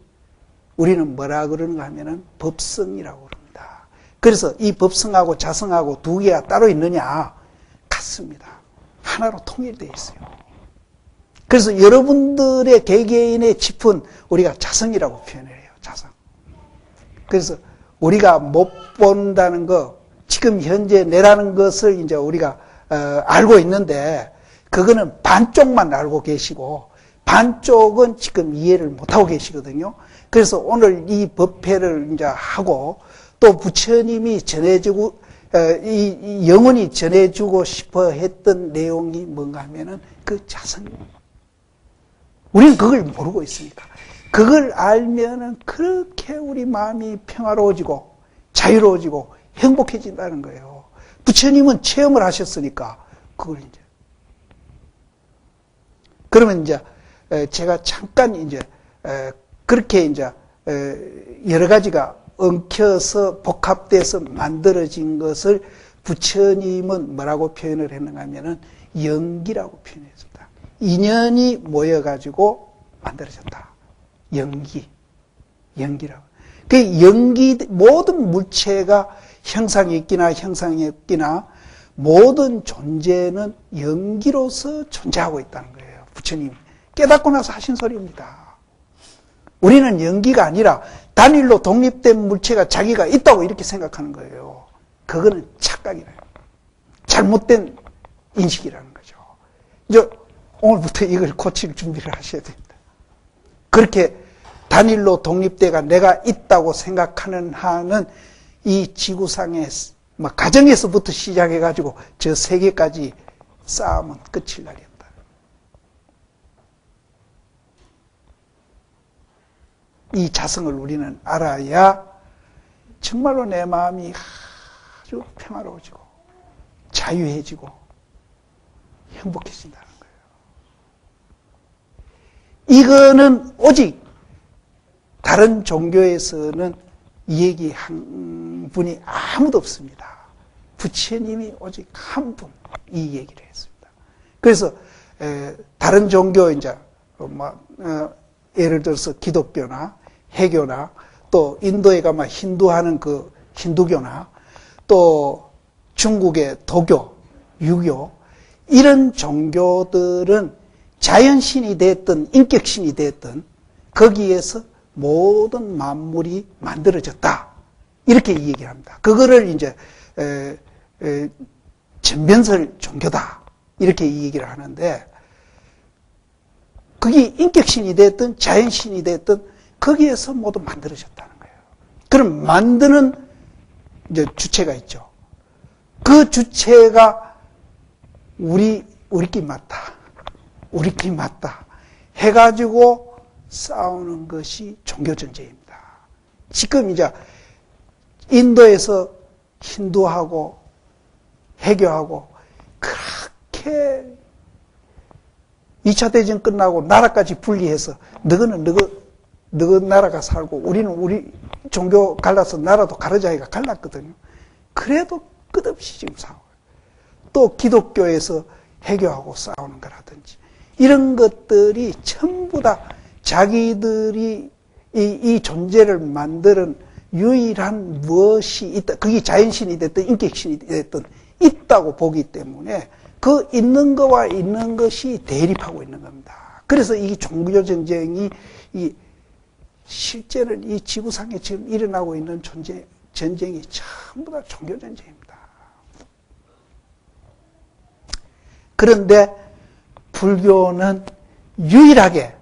우리는 뭐라 그러는가 하면은 법성이라고 그럽니다. 그래서 이 법성하고 자성하고 두 개가 따로 있느냐? 같습니다. 하나로 통일되어 있어요. 그래서 여러분들의 개개인의 집은 우리가 자성이라고 표현을 해요. 자성. 그래서 우리가 못 본다는 거, 지금 현재 내라는 것을 이제 우리가 알고 있는데 그거는 반쪽만 알고 계시고 반쪽은 지금 이해를 못하고 계시거든요. 그래서 오늘 이 법회를 이제 하고 또 부처님이 전해주고 이 영원히 전해주고 싶어 했던 내용이 뭔가 하면은 그 자성입니다. 우리는 그걸 모르고 있으니까. 그걸 알면은 그렇게 우리 마음이 평화로워지고 자유로워지고 행복해진다는 거예요. 부처님은 체험을 하셨으니까 그걸 이제. 그러면 이제 제가 잠깐 이제 그렇게 이제 여러 가지가 엉켜서 복합돼서 만들어진 것을 부처님은 뭐라고 표현을 했는가 하면은 연기라고 표현했습니다. 인연이 모여가지고 만들어졌다. 연기라고. 그 연기, 모든 물체가 형상이 있기나 형상이 없기나 모든 존재는 연기로서 존재하고 있다는 거예요. 부처님이 깨닫고 나서 하신 소리입니다. 우리는 연기가 아니라 단일로 독립된 물체가 자기가 있다고 이렇게 생각하는 거예요. 그거는 착각이라요. 잘못된 인식이라는 거죠. 이제 오늘부터 이걸 고칠 준비를 하셔야 됩니다. 그렇게 단일로 독립돼가 내가 있다고 생각하는 한은 이 지구상의 가정에서부터 시작해가지고 저 세계까지 싸움은 끝일 날이 없다. 이 자성을 우리는 알아야 정말로 내 마음이 아주 평화로워지고 자유해지고 행복해진다는 거예요. 이거는 오직 다른 종교에서는 이 얘기한 분이 아무도 없습니다. 부처님이 오직 한 분 이 얘기를 했습니다. 그래서 다른 종교 이제 예를 들어서 기독교나 해교나 또 인도에 가면 힌두하는 그 힌두교나 또 중국의 도교, 유교 이런 종교들은 자연신이 됐든 인격신이 됐든 거기에서 모든 만물이 만들어졌다. 이렇게 얘기를 합니다. 그거를 이제 전변설 종교다. 이렇게 얘기를 하는데 그게 인격신이 됐든 자연신이 됐든 거기에서 모두 만들어졌다는 거예요. 그럼 만드는 이제 주체가 있죠. 그 주체가 우리끼리 맞다. 우리끼리 맞다. 해가지고 싸우는 것이 종교전쟁입니다. 지금 이제 인도에서 힌두하고 해교하고 그렇게 2차 대전 끝나고 나라까지 분리해서 너는 너희 나라가 살고 우리는 우리 종교 갈라서 나라도 가르자기가 갈랐거든요. 그래도 끝없이 지금 싸워요. 또 기독교에서 해교하고 싸우는 거라든지 이런 것들이 전부 다 자기들이 이 존재를 만드는 유일한 무엇이 있다. 그게 자연신이 됐든 인격신이 됐든 있다고 보기 때문에 그 있는 거와 있는 것이 대립하고 있는 겁니다. 그래서 이 종교전쟁이 실제는 이 지구상에 지금 일어나고 있는 전쟁이 전부 다 종교전쟁입니다. 그런데 불교는 유일하게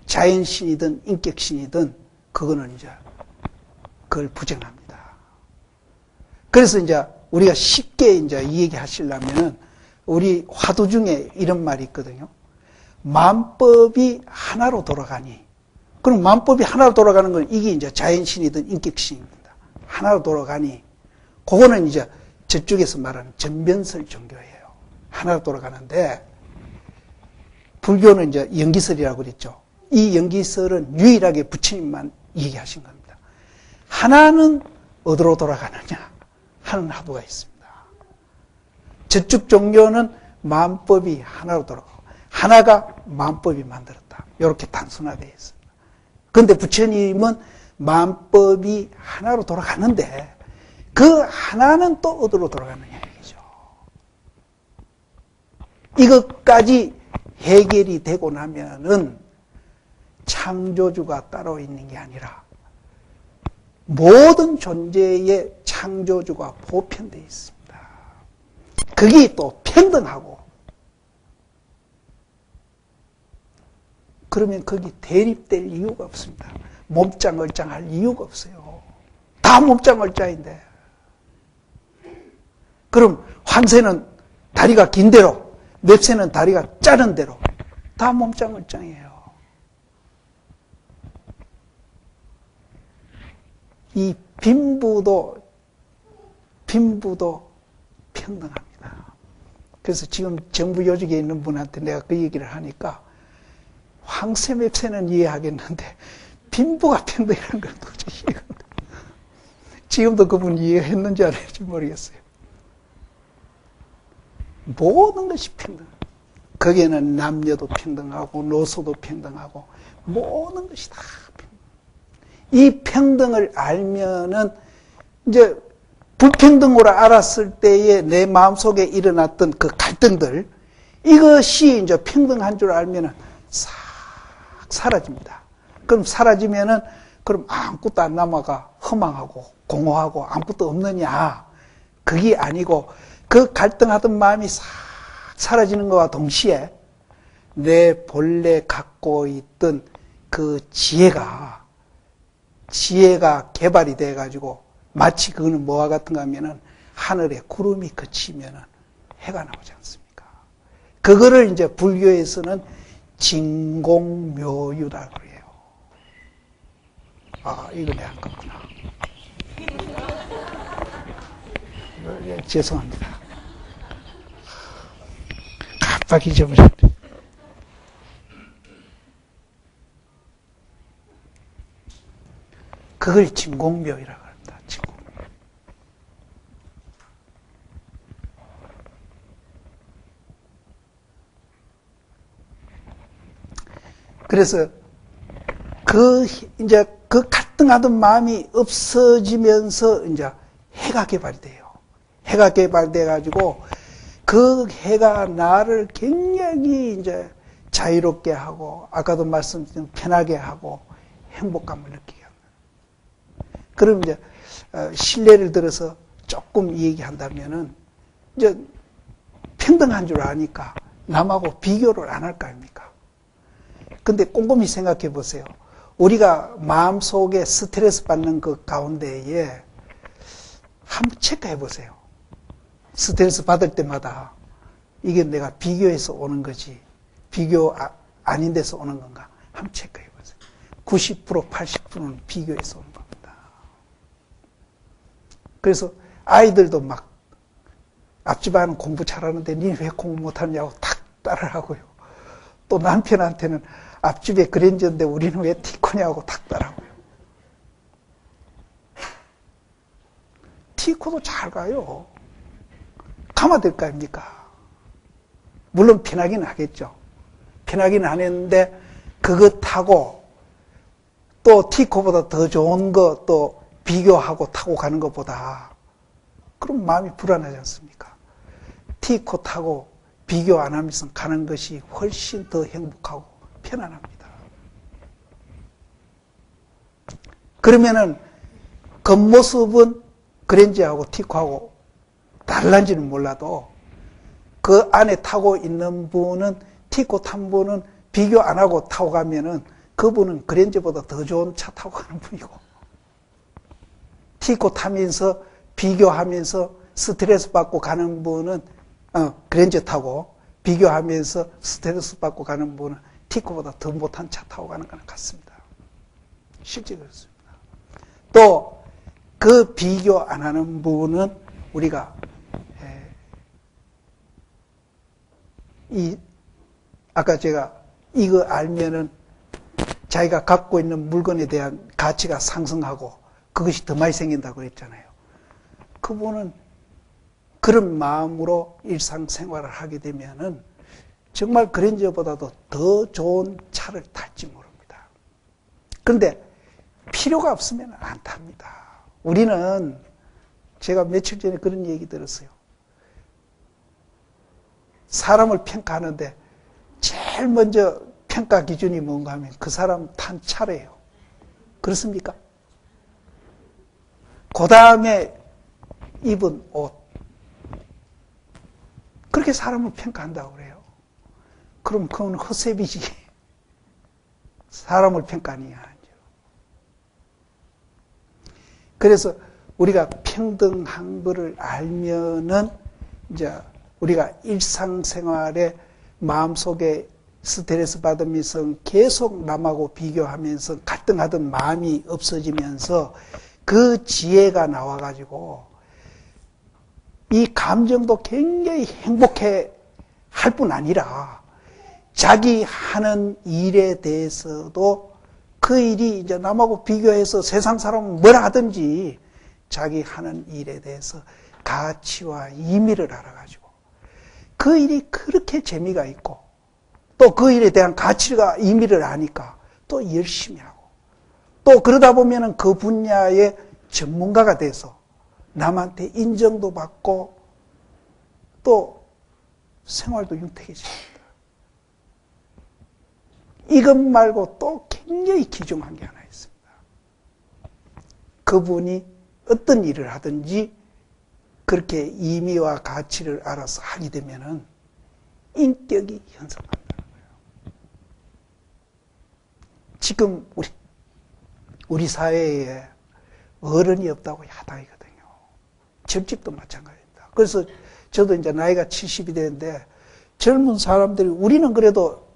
자연신이든 인격신이든 그거는 이제 그걸 부정합니다. 그래서 이제 우리가 쉽게 이제 이 얘기 하시려면은 우리 화두 중에 이런 말이 있거든요. 만법이 하나로 돌아가니. 그럼 만법이 하나로 돌아가는 건 이게 이제 자연신이든 인격신입니다. 하나로 돌아가니. 그거는 이제 저쪽에서 말하는 전변설 종교예요. 하나로 돌아가는데 불교는 이제 연기설이라고 그랬죠. 이 연기설은 유일하게 부처님만 얘기하신 겁니다. 하나는 어디로 돌아가느냐 하는 화두가 있습니다. 저쪽 종교는 만법이 하나로 돌아가고 하나가 만법이 만들었다. 이렇게 단순화되어 있습니다. 그런데 부처님은 만법이 하나로 돌아가는데 그 하나는 또 어디로 돌아가느냐 얘기죠. 이것까지 해결이 되고 나면은 창조주가 따로 있는 게 아니라 모든 존재의 창조주가 보편되어 있습니다. 그게 또 평등하고 그러면 거기 대립될 이유가 없습니다. 몸짱얼짱할 이유가 없어요. 다 몸짱얼짱인데 그럼 황새는 다리가 긴 대로 맵새는 다리가 짧은 대로 다 몸짱얼짱이에요. 이 빈부도 평등합니다. 그래서 지금 정부 요직에 있는 분한테 내가 그 얘기를 하니까 황새 맵새는 이해하겠는데 빈부가 평등이라는 건 도저히 이해가 안 돼요. 지금도 그분 이해했는지 안 했는지 모르겠어요. 모든 것이 평등. 거기에는 남녀도 평등하고 노소도 평등하고 모든 것이 다 평등. 이 평등을 알면은 이제 불평등으로 알았을 때에 내 마음속에 일어났던 그 갈등들 이것이 이제 평등한 줄 알면은 싹 사라집니다. 그럼 사라지면은 그럼 아무것도 안 남아가 허망하고 공허하고 아무것도 없느냐? 그게 아니고 그 갈등하던 마음이 싹 사라지는 것과 동시에 내 본래 갖고 있던 그 지혜가 개발이 돼가지고 마치 그거는 뭐와 같은가 하면은 하늘에 구름이 그치면은 해가 나오지 않습니까? 그거를 이제 불교에서는 진공묘유라고 해요. 아, 이거 내가 한 거구나. 예, 죄송합니다. 깜빡 잊어버렸네. 그걸 진공묘이라고 합니다. 진공묘. 그래서 이제 그 갈등하던 마음이 없어지면서 이제 해가 개발이 돼요. 해가 개발돼가지고 그 해가 나를 굉장히 이제 자유롭게 하고 아까도 말씀드린 편하게 하고 행복감을 느끼게 합니다. 그럼 이제 신뢰를 들어서 조금 얘기한다면은 이제 평등한 줄 아니까 남하고 비교를 안 할 거 아닙니까? 근데 꼼꼼히 생각해 보세요. 우리가 마음속에 스트레스 받는 그 가운데에 한번 체크해 보세요. 스트레스 받을 때마다 이게 내가 비교해서 오는 거지 비교 아닌 데서 오는 건가? 한번 체크해 보세요. 90%, 80%는 비교해서 오는 겁니다. 그래서 아이들도 막 앞집안은 공부 잘하는데 니 왜 공부 못하냐고 탁 따라하고요. 또 남편한테는 앞집에 그랜저인데 우리는 왜 티코냐고 탁 따라하고요. 티코도 잘 가요. 가면 될 거 아닙니까? 물론 편하기는 하겠죠. 편하기는 하는데 그거 타고 또 티코보다 더 좋은 거 또 비교하고 타고 가는 것보다 그럼 마음이 불안하지 않습니까? 티코 타고 비교 안 하면서 가는 것이 훨씬 더 행복하고 편안합니다. 그러면은 겉모습은 그랜저하고 티코하고 달란지는 몰라도 그 안에 타고 있는 분은 티코 탄 분은 비교 안 하고 타고 가면은 그분은 그랜저보다 더 좋은 차 타고 가는 분이고 티코 타면서 비교하면서 스트레스 받고 가는 분은 그랜저 타고 비교하면서 스트레스 받고 가는 분은 티코보다 더 못한 차 타고 가는 거는 같습니다. 실제 그렇습니다. 또 그 비교 안 하는 분은 우리가 아까 제가 이거 알면은 자기가 갖고 있는 물건에 대한 가치가 상승하고 그것이 더 많이 생긴다고 했잖아요. 그분은 그런 마음으로 일상생활을 하게 되면은 정말 그랜저보다도 더 좋은 차를 탈지 모릅니다. 그런데 필요가 없으면 안 탑니다. 우리는 제가 며칠 전에 그런 얘기 들었어요. 사람을 평가하는데 제일 먼저 평가 기준이 뭔가 하면 그 사람 탄 차래요. 그렇습니까? 그 다음에 입은 옷. 그렇게 사람을 평가한다고 그래요. 그럼 그건 헛세비지. 사람을 평가하느냐. 그래서 우리가 평등한 것을 알면은 이제 우리가 일상생활에 마음속에 스트레스 받으면서 계속 남하고 비교하면서 갈등하던 마음이 없어지면서 그 지혜가 나와가지고 이 감정도 굉장히 행복해 할 뿐 아니라 자기 하는 일에 대해서도 그 일이 이제 남하고 비교해서 세상 사람은 뭐라 하든지 자기 하는 일에 대해서 가치와 의미를 알아가지고 그 일이 그렇게 재미가 있고 또 그 일에 대한 가치가 의미를 아니까 또 열심히 하고 또 그러다 보면은 그 분야의 전문가가 돼서 남한테 인정도 받고 또 생활도 윤택해집니다. 이것 말고 또 굉장히 귀중한 게 하나 있습니다. 그분이 어떤 일을 하든지 그렇게 의미와 가치를 알아서 하게 되면은 인격이 형성된다는 거예요. 지금 우리 사회에 어른이 없다고 야당이거든요. 점집도 마찬가지입니다. 그래서 저도 이제 나이가 70이 되는데 젊은 사람들이 우리는 그래도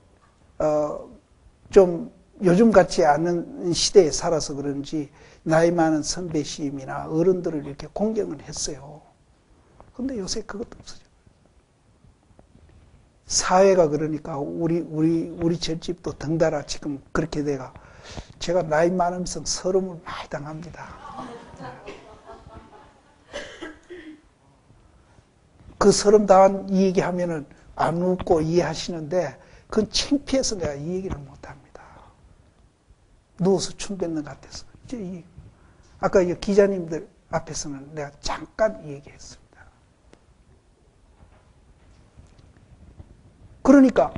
좀 요즘 같지 않은 시대에 살아서 그런지 나이 많은 선배 시임이나 어른들을 이렇게 공경을 했어요. 근데 요새 그것도 없어져. 사회가 그러니까 우리 절집도 덩달아 지금 그렇게 돼가 제가 나이 많으면서 서름을 많이 당합니다. 그 서름 당한 이 얘기하면은 안 웃고 이해하시는데 그건 창피해서 내가 이 얘기를 못합니다. 누워서 춤 뱉는 것 같아서. 아까 이 기자님들 앞에서는 내가 잠깐 얘기했습니다. 그러니까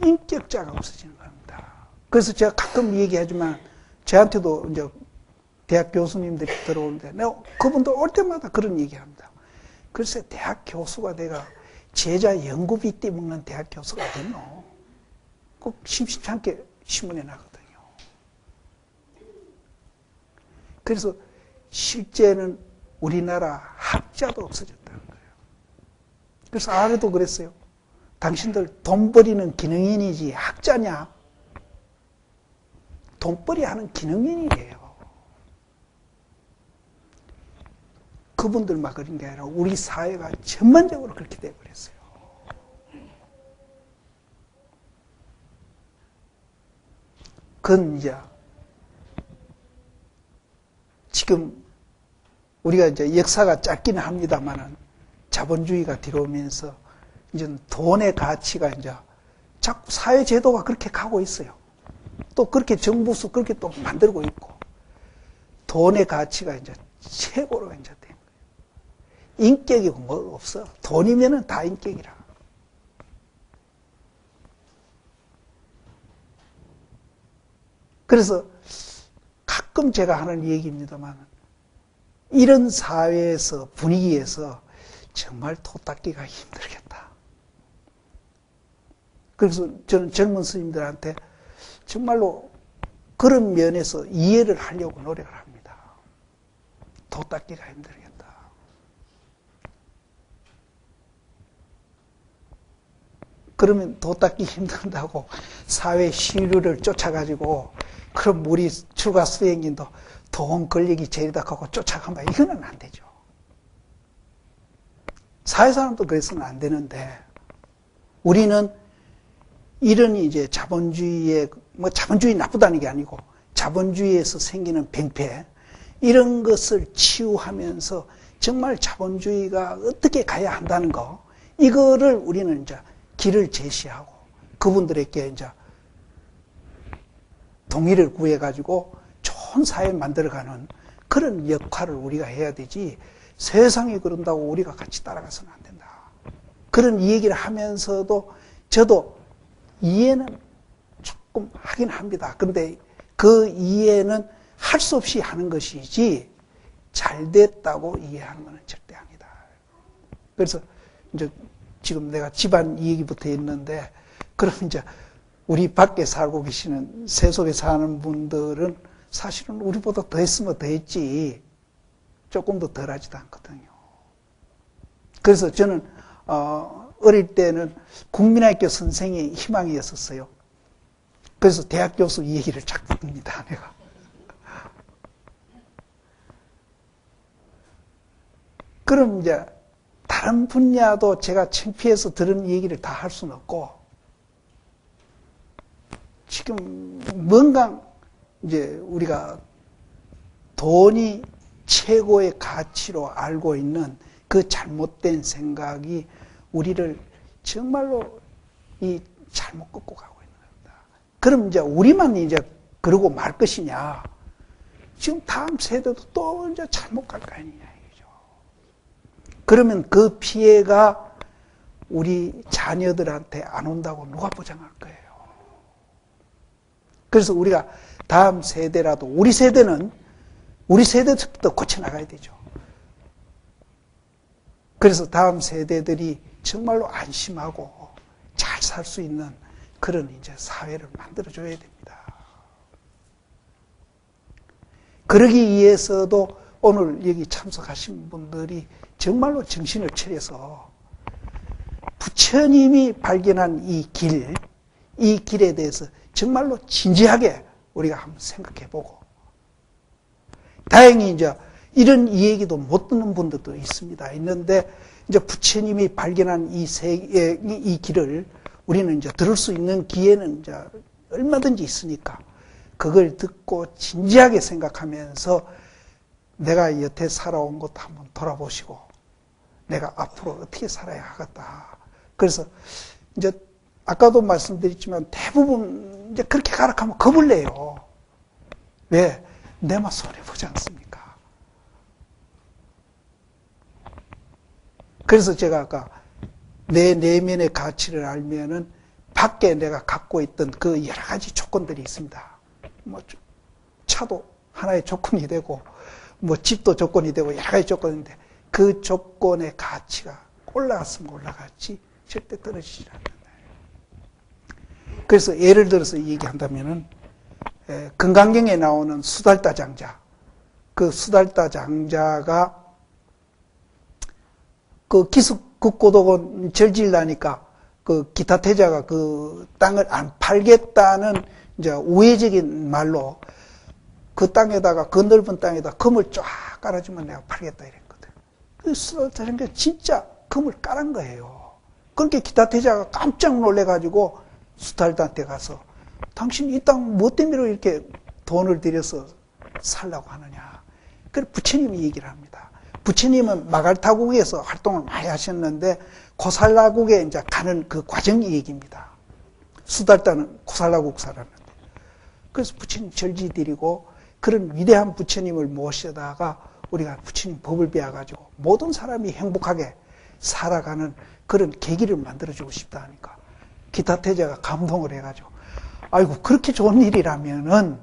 인격자가 없어지는 겁니다. 그래서 제가 가끔 얘기하지만 저한테도 이제 대학 교수님들이 들어오는데 내가 그분들 올 때마다 그런 얘기합니다. 글쎄 대학 교수가 내가 제자 연구비 떼먹는 대학 교수가 되노. 꼭 심심치 않게 신문에 나거든요. 그래서 실제는 우리나라 학자도 없어졌다는 거예요. 그래서 아래도 그랬어요. 당신들 돈벌이는 기능인이지 학자냐? 돈벌이 하는 기능인이에요. 그분들만 그런 게 아니라 우리 사회가 전반적으로 그렇게 되어버렸어요. 그건 이제 지금 우리가 이제 역사가 짧기는 합니다만은 자본주의가 들어오면서 이제 돈의 가치가 이제 자꾸 사회 제도가 그렇게 가고 있어요. 또 그렇게 정부수 그렇게 또 만들고 있고 돈의 가치가 이제 최고로 이제 된 거예요. 인격이 뭐 없어. 돈이면은 다 인격이라. 그래서 가끔 제가 하는 얘기입니다만 이런 사회에서 분위기에서 정말 도 닦기가 힘들겠다. 그래서 저는 젊은 스님들한테 정말로 그런 면에서 이해를 하려고 노력을 합니다. 도 닦기가 힘들겠다. 그러면 도 닦기 힘든다고 사회 시류를 쫓아가지고 그럼 우리 출가 수행인도 돈 걸리기 제일이다 하고 쫓아간다. 이거는 안 되죠. 사회사람도 그래서는 안 되는데 우리는 이런 이제 자본주의의 뭐 자본주의 나쁘다는 게 아니고 자본주의에서 생기는 병폐 이런 것을 치유하면서 정말 자본주의가 어떻게 가야 한다는 거 이거를 우리는 이제 길을 제시하고 그분들에게 이제 동의를 구해가지고 좋은 사회 만들어가는 그런 역할을 우리가 해야 되지 세상이 그런다고 우리가 같이 따라가서는 안 된다. 그런 얘기를 하면서도 저도 이해는 조금 하긴 합니다. 그런데 그 이해는 할 수 없이 하는 것이지 잘 됐다고 이해하는 것은 절대 아니다. 그래서 이제 지금 내가 집안 얘기부터 했는데 그럼 이제 우리 밖에 살고 계시는 세속에 사는 분들은 사실은 우리보다 더 했으면 더 했지 조금 더 덜 하지도 않거든요. 그래서 저는 어릴 때는 국민학교 선생이 희망이었었어요. 그래서 대학 교수 이 얘기를 자꾸 듣습니다. 내가. 그럼 이제 다른 분야도 제가 창피해서 들은 얘기를 다 할 수는 없고 지금 뭔가 이제 우리가 돈이 최고의 가치로 알고 있는 그 잘못된 생각이 우리를 정말로 이 잘못 꺾고 가고 있는 겁니다. 그럼 이제 우리만 이제 그러고 말 것이냐? 지금 다음 세대도 또 이제 잘못 갈 거 아니냐 이거죠. 그러면 그 피해가 우리 자녀들한테 안 온다고 누가 보장할 거예요? 그래서 우리가 다음 세대라도 우리 세대는 우리 세대부터 고쳐나가야 되죠. 그래서 다음 세대들이 정말로 안심하고 잘 살 수 있는 그런 이제 사회를 만들어줘야 됩니다. 그러기 위해서도 오늘 여기 참석하신 분들이 정말로 정신을 차려서 부처님이 발견한 이 길에 대해서 정말로 진지하게 우리가 한번 생각해보고 다행히 이제 이런 이야기도 못 듣는 분들도 있는데 이제 부처님이 발견한 이 길을 우리는 이제 들을 수 있는 기회는 이제 얼마든지 있으니까 그걸 듣고 진지하게 생각하면서 내가 여태 살아온 것도 한번 돌아보시고 내가 앞으로 어떻게 살아야 하겠다. 그래서 이제 아까도 말씀드렸지만 대부분 이제 그렇게 가라 하면 겁을 내요. 왜? 내 맛 손해보지 않습니까? 그래서 제가 아까 내 내면의 가치를 알면은 밖에 내가 갖고 있던 그 여러 가지 조건들이 있습니다. 뭐 차도 하나의 조건이 되고 뭐 집도 조건이 되고 여러 가지 조건인데 그 조건의 가치가 올라갔으면 올라갔지 절대 떨어지지 않는다. 그래서 예를 들어서 얘기한다면은 금강경에 나오는 수달따 장자 그 수달타 장자가 그 기습급고독은 절질나니까 그 기타 태자가 그 땅을 안 팔겠다는 이제 우회적인 말로 그 땅에다가 그 넓은 땅에다 금을 쫙 깔아주면 내가 팔겠다 이랬거든. 그 수달타 장자가 진짜 금을 깔은 거예요. 그렇게 기타 태자가 깜짝 놀래가지고 수달타한테 가서 당신 이 땅 뭐 때문에 이렇게 돈을 들여서 살라고 하느냐. 그래서 부처님이 얘기를 합니다. 부처님은 마갈타국에서 활동을 많이 하셨는데 고살라국에 이제 가는 그 과정 얘기입니다. 수달타는 고살라국 살았는데. 그래서 부처님 절지 드리고 그런 위대한 부처님을 모셔다가 우리가 부처님 법을 배워가지고 모든 사람이 행복하게 살아가는 그런 계기를 만들어주고 싶다 하니까 기타 태자가 감동을 해가지고 아이고 그렇게 좋은 일이라면은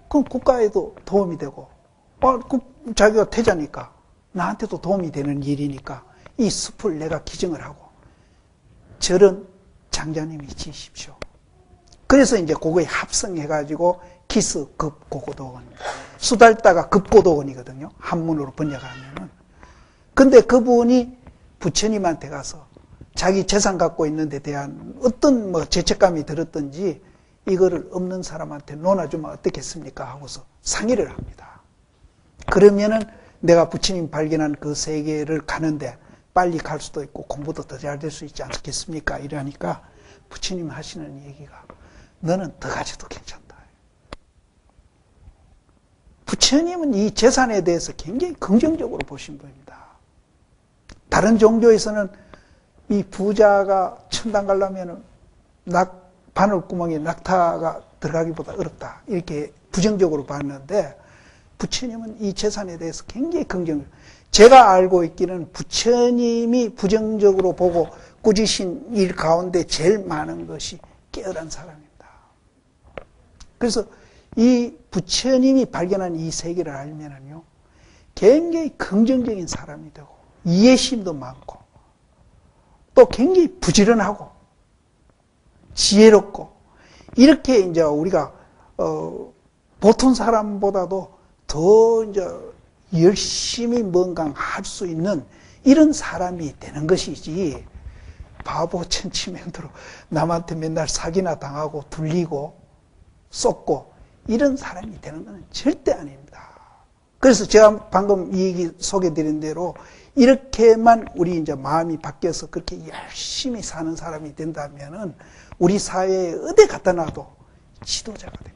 그럼 국가에도 도움이 되고 자기가 태자니까 나한테도 도움이 되는 일이니까 이 숲을 내가 기증을 하고 절은 장자님이 지으십시오. 그래서 이제 그거에 합성해가지고 기스급고고도원입니다. 수달타가 급고도원이거든요. 한문으로 번역하면은. 근데 그분이 부처님한테 가서 자기 재산 갖고 있는 데 대한 어떤 뭐 죄책감이 들었든지 이거를 없는 사람한테 논아주면 어떻겠습니까? 하고서 상의를 합니다. 그러면은 내가 부처님 발견한 그 세계를 가는데 빨리 갈 수도 있고 공부도 더 잘 될 수 있지 않겠습니까? 이러니까 부처님 하시는 얘기가 너는 더 가져도 괜찮다. 부처님은 이 재산에 대해서 굉장히 긍정적으로 보신 분입니다. 다른 종교에서는 이 부자가 천당 가려면 바늘구멍에 낙타가 들어가기보다 어렵다. 이렇게 부정적으로 봤는데 부처님은 이 재산에 대해서 굉장히 긍정적으로. 제가 알고 있기는 부처님이 부정적으로 보고 꾸짖으신 일 가운데 제일 많은 것이 깨어난 사람입니다. 그래서 이 부처님이 발견한 이 세계를 알면은요, 굉장히 긍정적인 사람이 되고 이해심도 많고 또 굉장히 부지런하고 지혜롭고 이렇게 이제 우리가 보통 사람보다도 더 이제 열심히 뭔가 할 수 있는 이런 사람이 되는 것이지 바보 천치맨으로 남한테 맨날 사기나 당하고 둘리고 쏟고 이런 사람이 되는 것은 절대 아닙니다. 그래서 제가 방금 이 얘기 소개드린 대로 이렇게만 우리 이제 마음이 바뀌어서 그렇게 열심히 사는 사람이 된다면은 우리 사회에 어디 갖다 놔도 지도자가 됩니다.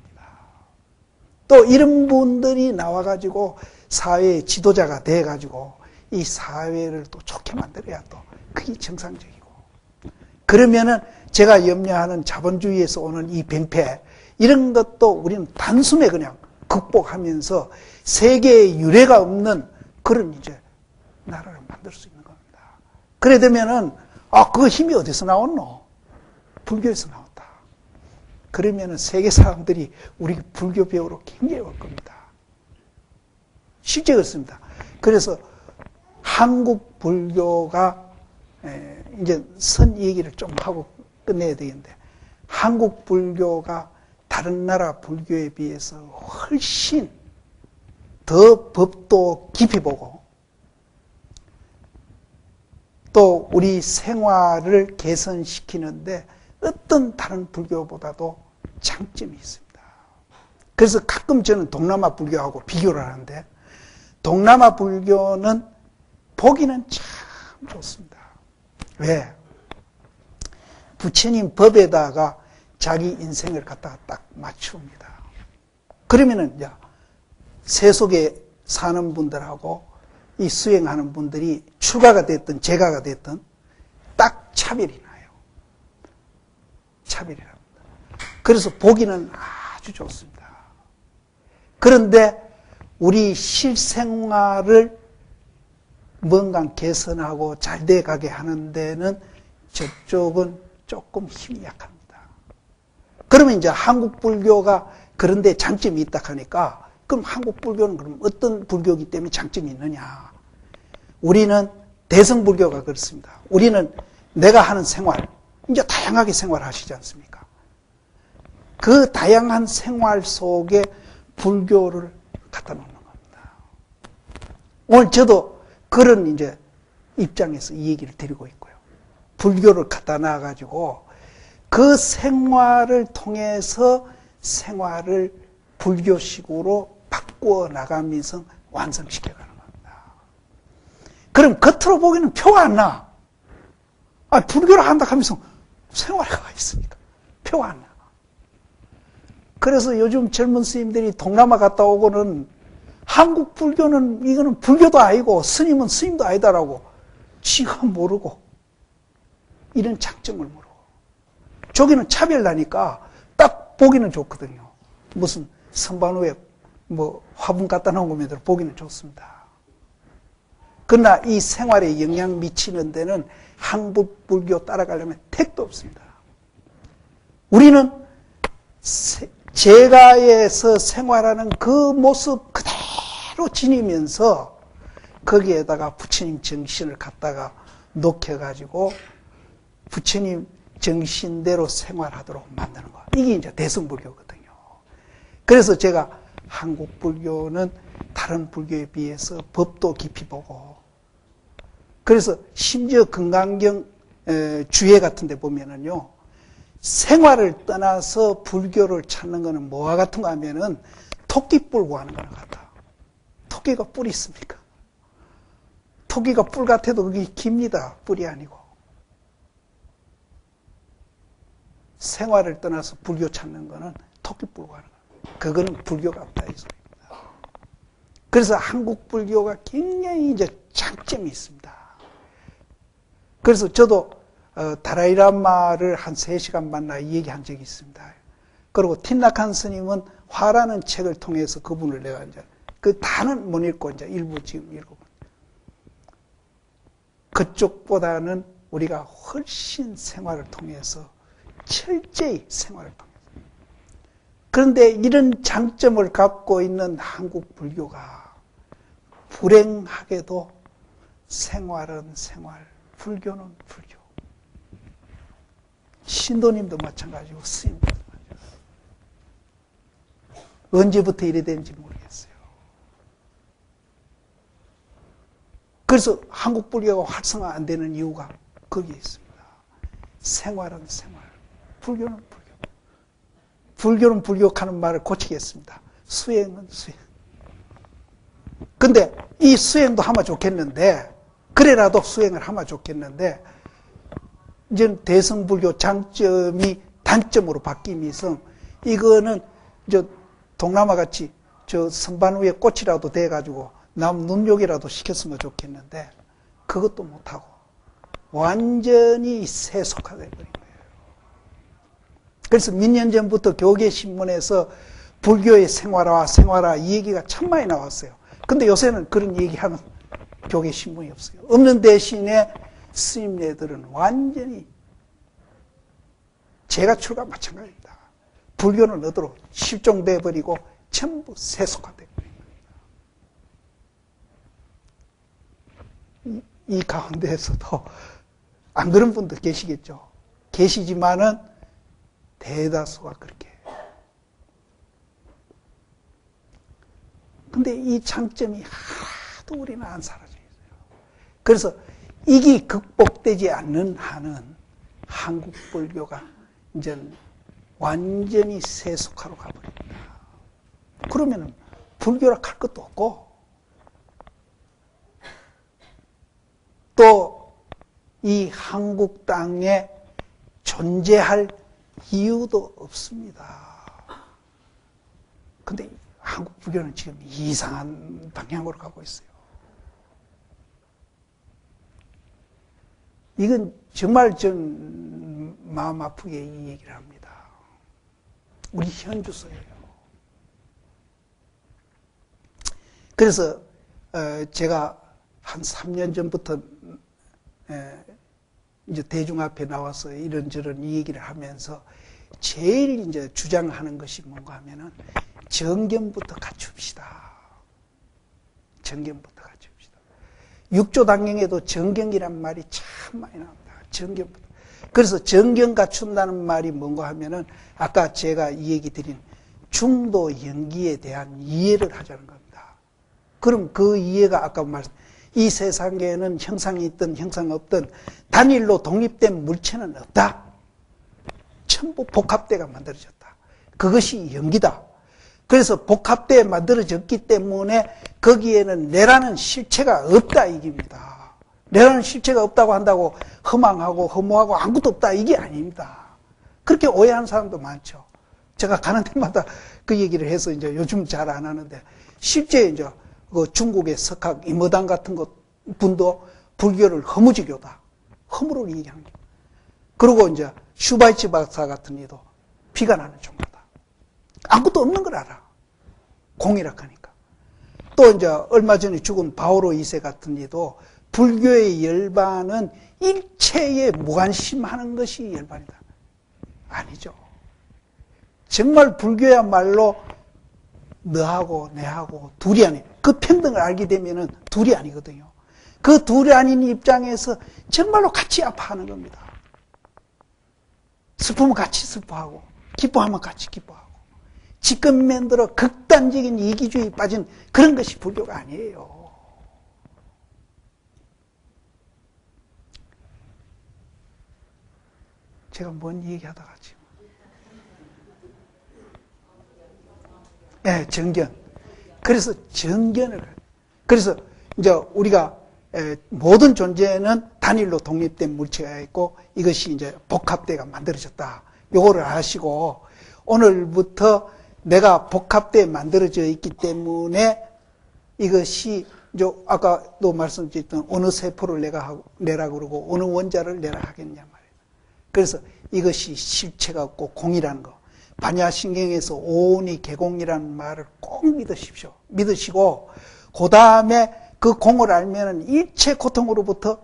또 이런 분들이 나와가지고 사회의 지도자가 돼가지고 이 사회를 또 좋게 만들어야 또 그게 정상적이고. 그러면은 제가 염려하는 자본주의에서 오는 이 병폐, 이런 것도 우리는 단숨에 그냥 극복하면서 세계에 유례가 없는 그런 이제 나라를 만들 수 있는 겁니다. 그래 되면은, 그 힘이 어디서 나왔노? 불교에서 나왔다. 그러면은 세계 사람들이 우리 불교 배우러 굉장히 올 겁니다. 실제 그렇습니다. 그래서 한국 불교가, 이제 선 얘기를 좀 하고 끝내야 되겠는데, 한국 불교가 다른 나라 불교에 비해서 훨씬 더 법도 깊이 보고, 또 우리 생활을 개선시키는데 어떤 다른 불교보다도 장점이 있습니다. 그래서 가끔 저는 동남아 불교하고 비교를 하는데 동남아 불교는 보기는 참 좋습니다. 왜? 부처님 법에다가 자기 인생을 갖다가 딱 맞춥니다. 그러면은 이제 세속에 사는 분들하고 이 수행하는 분들이 출가가 됐든 재가가 됐든 딱 차별이 나요. 차별이 납니다. 그래서 보기는 아주 좋습니다. 그런데 우리 실생활을 뭔가 개선하고 잘 돼가게 하는 데는 저쪽은 조금 힘이 약합니다. 그러면 이제 한국 불교가 그런데 장점이 있다 하니까 그럼 한국 불교는 그럼 어떤 불교이기 때문에 장점이 있느냐? 우리는 대승불교가 그렇습니다. 우리는 내가 하는 생활, 이제 다양하게 생활하시지 않습니까? 그 다양한 생활 속에 불교를 갖다 놓는 겁니다. 오늘 저도 그런 이제 입장에서 이 얘기를 드리고 있고요. 불교를 갖다 놔가지고 그 생활을 통해서 생활을 불교식으로 바꾸어 나가면서 완성시켜가는 겁니다. 그럼 겉으로 보기에는 표가 안 나. 불교를 한다 하면서 생활에 가 있으니까 표가 안 나. 그래서 요즘 젊은 스님들이 동남아 갔다 오고는 한국 불교는 이거는 불교도 아니고 스님은 스님도 아니다라고 지가 모르고 이런 장점을 모르고 저기는 차별나니까 딱 보기는 좋거든요. 무슨 선반 위에 화분 갖다 놓은 것만 보기는 좋습니다. 그러나 이 생활에 영향 미치는 데는 한국 불교 따라가려면 택도 없습니다. 우리는 제가에서 생활하는 그 모습 그대로 지니면서 거기에다가 부처님 정신을 갖다가 녹여가지고 부처님 정신대로 생활하도록 만드는 거. 이게 이제 대승불교거든요. 그래서 제가 한국 불교는 다른 불교에 비해서 법도 깊이 보고, 그래서 심지어 금강경 주회 같은 데 보면은요, 생활을 떠나서 불교를 찾는 거는 뭐와 같은가 하면은 토끼뿔 구하는 거랑 같아. 토끼가 뿔이 있습니까? 토끼가 뿔 같아도 그게 깁니다. 뿔이 아니고. 생활을 떠나서 불교 찾는 거는 토끼뿔 구하는 거예요. 그거는 불교가 없다 이 소리입니다. 그래서 한국 불교가 굉장히 이제 장점이 있습니다. 그래서 저도 다라이라마를 한 3시간 만나 얘기한 적이 있습니다. 그리고 틴나칸 스님은 화라는 책을 통해서 그분을 내가 이제 그 다는 못 읽고 이제 일부 지금 읽고 그쪽보다는 우리가 훨씬 생활을 통해서 철저히 생활을 통해서. 그런데 이런 장점을 갖고 있는 한국 불교가 불행하게도 생활은 생활, 불교는 불교. 신도님도 마찬가지고 스님도 마찬가지고. 언제부터 이래 된지 모르겠어요. 그래서 한국 불교가 활성화 안 되는 이유가 거기에 있습니다. 생활은 생활, 불교는 불교. 불교는 불교하는 말을 고치겠습니다. 수행은 수행. 근데 이 수행도 하면 좋겠는데, 그래라도 수행을 하면 좋겠는데, 이제 대승불교 장점이 단점으로 바뀌면서 이거는 동남아 같이 선반 위에 꽃이라도 대가지고 남 눈욕이라도 시켰으면 좋겠는데 그것도 못하고 완전히 세속화되어 버린 거예요. 그래서 몇 년 전부터 교계신문에서 불교의 생활화 이 얘기가 참 많이 나왔어요. 근데 요새는 그런 얘기하는 교계신문이 없어요. 없는 대신에 스님네들은 완전히 제가 출가 마찬가지입니다. 불교는 어디로 실종돼버리고 전부 세속화되고 이 가운데에서도 안 그런 분도 계시겠죠. 계시지만은 대다수가 그렇게. 근데 이 장점이 하나도 우리는 안 사라져 있어요. 그래서 이게 극복되지 않는 한은 한국 불교가 이제 완전히 세속화로 가버립니다. 그러면 불교라 할 것도 없고 또 이 한국 땅에 존재할 이유도 없습니다. 근데 한국 불교는 지금 이상한 방향으로 가고 있어요. 이건 정말 전 마음 아프게 이 얘기를 합니다. 우리 현주소예요. 그래서 제가 한 3년 전부터 이제 대중 앞에 나와서 이런저런 이 얘기를 하면서 제일 이제 주장하는 것이 뭔가 하면은 정견부터 갖춥시다. 정견부터 갖춥시다. 육조당경에도 정견이란 말이 참 많이 나옵니다. 정견부터. 그래서 정견 갖춘다는 말이 뭔가 하면은 아까 제가 이 얘기 드린 중도 연기에 대한 이해를 하자는 겁니다. 그럼 그 이해가 아까 말씀, 이 세상에는 형상이 있든 형상 없든 단일로 독립된 물체는 없다. 전부 복합대가 만들어졌다. 그것이 연기다. 그래서 복합대에 만들어졌기 때문에 거기에는 내라는 실체가 없다 이깁니다. 내라는 실체가 없다고 한다고 허망하고 허무하고 아무것도 없다 이게 아닙니다. 그렇게 오해하는 사람도 많죠. 제가 가는 데마다 그 얘기를 해서 이제 요즘 잘 안 하는데 실제 이제 그 중국의 석학 임어당 같은 분도 불교를 허무지교다. 허무를 얘기합니다. 그리고 이제 슈바이치 박사 같은 이도 피가 나는 종교다. 아무것도 없는 걸 알아. 공이라 하니까. 또 이제 얼마 전에 죽은 바오로 2세 같은 이도 불교의 열반은 일체에 무관심하는 것이 열반이다. 아니죠. 정말 불교야말로 너하고 내하고 둘이 아니, 그 평등을 알게 되면은 둘이 아니거든요. 그 둘이 아닌 입장에서 정말로 같이 아파하는 겁니다. 슬프면 같이 슬퍼하고, 기뻐하면 같이 기뻐하고. 지금 만들어 극단적인 이기주의에 빠진 그런 것이 불교가 아니에요. 제가 뭔 얘기하다가 지금. 네, 정견. 그래서 정견을. 그래서 이제 우리가 모든 존재는 단일로 독립된 물체가 있고 이것이 이제 복합대가 만들어졌다. 요거를 아시고 오늘부터 내가 복합대에 만들어져 있기 때문에 이것이 이제 아까도 말씀드렸던 어느 세포를 내라 그러고 어느 원자를 내라 하겠냐 말이에요. 그래서 이것이 실체가 없고 공이라는 거. 반야신경에서 오온이 개공이라는 말을 꼭 믿으십시오. 믿으시고 그 다음에 그 공을 알면은 일체 고통으로부터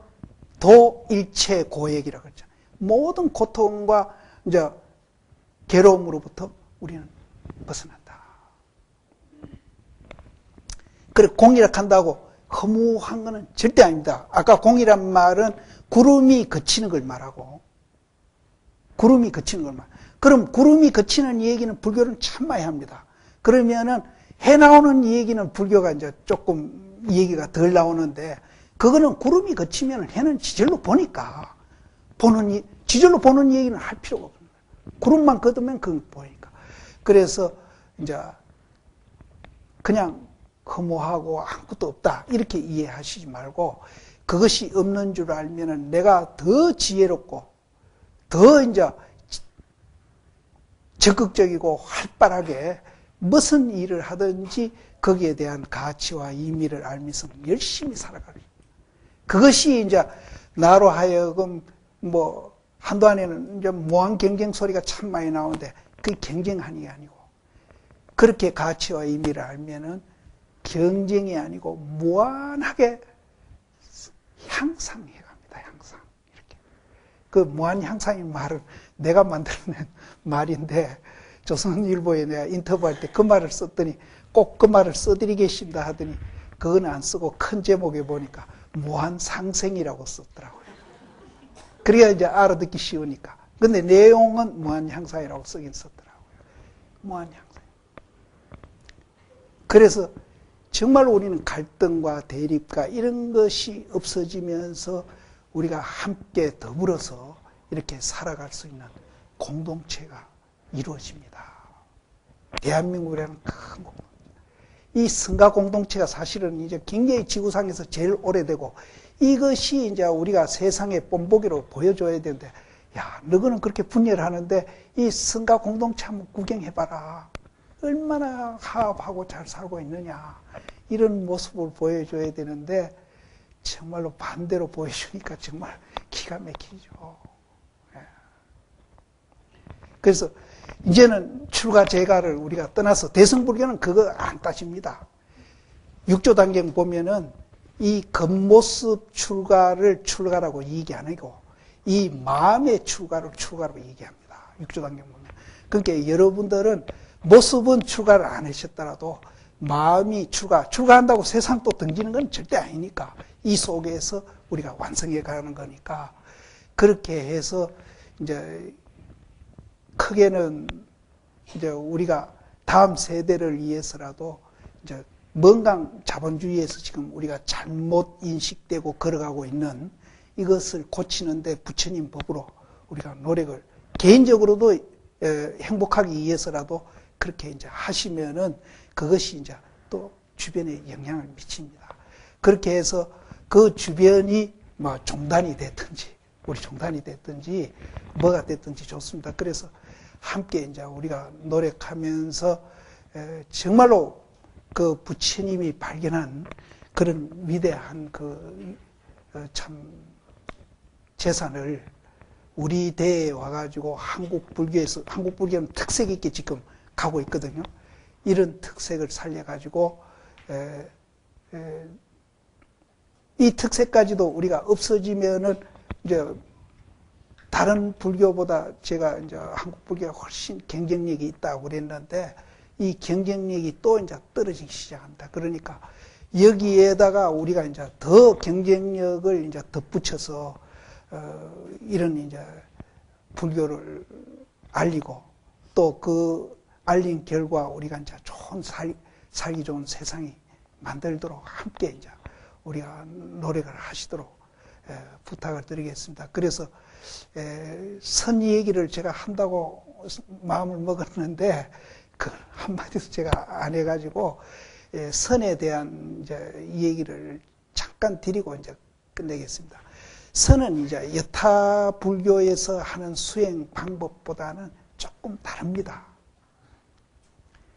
도일체 고액이라고 그러죠. 모든 고통과 이제 괴로움으로부터 우리는 벗어난다. 그래 공이라 한다고 허무한 것은 절대 아닙니다. 아까 공이란 말은 구름이 그치는 걸 말하고 구름이 그치는 걸 말. 그럼 구름이 그치는 얘기는 불교는 참 많이 합니다. 그러면은 해 나오는 얘기는 불교가 이제 조금 얘기가 덜 나오는데 그거는 구름이 그치면 해는 지절로 보니까 지절로 보는 얘기는 할 필요가 없는 거예요. 구름만 걷으면 그건 보이니까. 그래서 이제 그냥 허무하고 아무것도 없다 이렇게 이해하시지 말고 그것이 없는 줄 알면은 내가 더 지혜롭고 더 이제 적극적이고 활발하게 무슨 일을 하든지 거기에 대한 가치와 의미를 알면서 열심히 살아가는 그것이 이제 나로 하여금 뭐 한동안에는 이제 무한 경쟁 소리가 참 많이 나오는데 그게 경쟁하는 게 아니고 그렇게 가치와 의미를 알면은 경쟁이 아니고 무한하게 향상해 갑니다. 향상 이렇게 그 무한 향상의 말은 내가 만들어낸 말인데 조선일보에 내가 인터뷰할 때 그 말을 썼더니 꼭 그 말을 써드리겠습니다 하더니 그건 안 쓰고 큰 제목에 보니까 무한상생이라고 썼더라고요. 그래야 이제 알아듣기 쉬우니까. 근데 내용은 무한향상이라고 쓰긴 썼더라고요. 무한향상. 그래서 정말 우리는 갈등과 대립과 이런 것이 없어지면서 우리가 함께 더불어서 이렇게 살아갈 수 있는 공동체가 이루어집니다. 대한민국이라는 큰 공동체. 이 성가 공동체가 사실은 이제 굉장히 지구상에서 제일 오래되고 이것이 이제 우리가 세상의 본보기로 보여줘야 되는데, 야, 너희는 그렇게 분열하는데 이 성가 공동체 한번 구경해봐라. 얼마나 화합하고 잘 살고 있느냐. 이런 모습을 보여줘야 되는데 정말로 반대로 보여주니까 정말 기가 막히죠. 그래서 이제는 출가 재가를 우리가 떠나서 대승불교는 그거 안 따집니다. 육조단경 보면은 이 겉모습 출가를 출가라고 얘기 안 하고 이 마음의 출가를 출가라고 얘기합니다. 육조단경 보면. 그러니까 여러분들은 모습은 출가를 안 하셨더라도 마음이 출가한다고 세상 또 등지는 건 절대 아니니까 이 속에서 우리가 완성해 가는 거니까 그렇게 해서 이제 크게는 이제 우리가 다음 세대를 위해서라도 이제 뭔가 자본주의에서 지금 우리가 잘못 인식되고 걸어가고 있는 이것을 고치는데 부처님 법으로 우리가 노력을 개인적으로도 행복하기 위해서라도 그렇게 이제 하시면은 그것이 이제 또 주변에 영향을 미칩니다. 그렇게 해서 그 주변이 뭐 종단이 됐든지 우리 종단이 됐든지 뭐가 됐든지 좋습니다. 그래서 함께 이제 우리가 노력하면서 정말로 그 부처님이 발견한 그런 위대한 그 참 재산을 우리 대에 와가지고 한국 불교는 특색 있게 지금 가고 있거든요. 이런 특색을 살려가지고 이 특색까지도 우리가 없어지면은 이제 다른 불교보다 제가 이제 한국 불교가 훨씬 경쟁력이 있다고 그랬는데 이 경쟁력이 또 이제 떨어지기 시작합니다. 그러니까 여기에다가 우리가 이제 더 경쟁력을 이제 덧붙여서 이런 이제 불교를 알리고 또 그 알린 결과 우리가 이제 좋은 살기 좋은 세상이 만들도록 함께 이제 우리가 노력을 하시도록 부탁을 드리겠습니다. 그래서 선 얘기를 제가 한다고 마음을 먹었는데 그 한마디도 제가 안 해가지고 선에 대한 이제 이 얘기를 잠깐 드리고 이제 끝내겠습니다. 선은 이제 여타 불교에서 하는 수행 방법보다는 조금 다릅니다.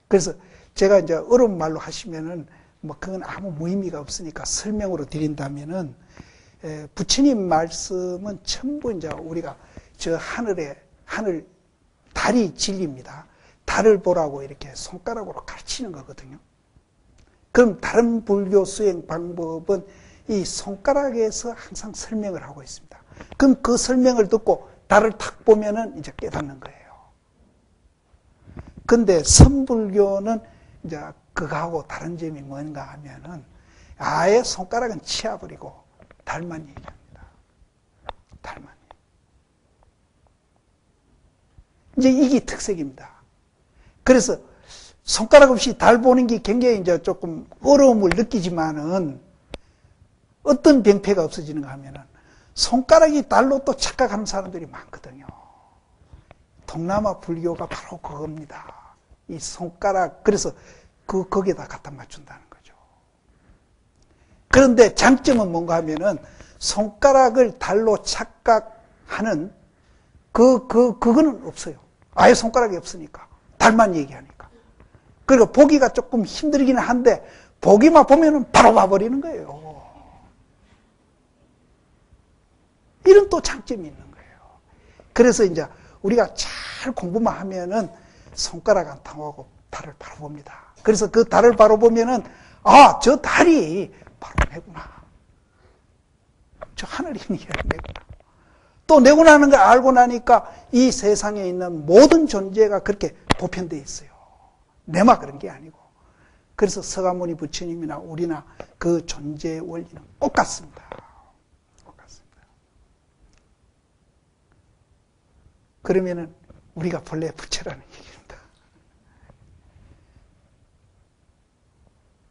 그래서 제가 이제 어려운 말로 하시면은 뭐 그건 아무 무의미가 없으니까 설명으로 드린다면은 부처님 말씀은 전부 이제 우리가 저 하늘 달이 진리입니다. 달을 보라고 이렇게 손가락으로 가르치는 거거든요. 그럼 다른 불교 수행 방법은 이 손가락에서 항상 설명을 하고 있습니다. 그럼 그 설명을 듣고 달을 탁 보면은 이제 깨닫는 거예요. 근데 선불교는 이제 그거하고 다른 점이 뭔가 하면은 아예 손가락은 치워버리고 달만 얘기합니다. 달만. 이제 이게 특색입니다. 그래서 손가락 없이 달 보는 게 굉장히 이제 조금 어려움을 느끼지만은 어떤 병폐가 없어지는가 하면은 손가락이 달로 또 착각하는 사람들이 많거든요. 동남아 불교가 바로 그겁니다. 이 손가락, 그래서 거기에다 갖다 맞춘다는 거죠. 그런데 장점은 뭔가 하면은 손가락을 달로 착각하는 그거는 없어요. 아예 손가락이 없으니까. 달만 얘기하니까. 그리고 보기가 조금 힘들기는 한데 보기만 보면은 바로 봐버리는 거예요. 이런 또 장점이 있는 거예요. 그래서 이제 우리가 잘 공부만 하면은 손가락 안 탕하고 달을 바로 봅니다. 그래서 그 달을 바로 보면은 아, 저 달이 바로 내구나. 저 하늘이 내구나. 또 내구나 하는 걸 알고 나니까 이 세상에 있는 모든 존재가 그렇게 보편되어 있어요. 내만 그런 게 아니고. 그래서 서가모니 부처님이나 우리나 그 존재의 원리는 똑같습니다. 똑같습니다. 그러면은 우리가 본래 부처라는 얘기입니다.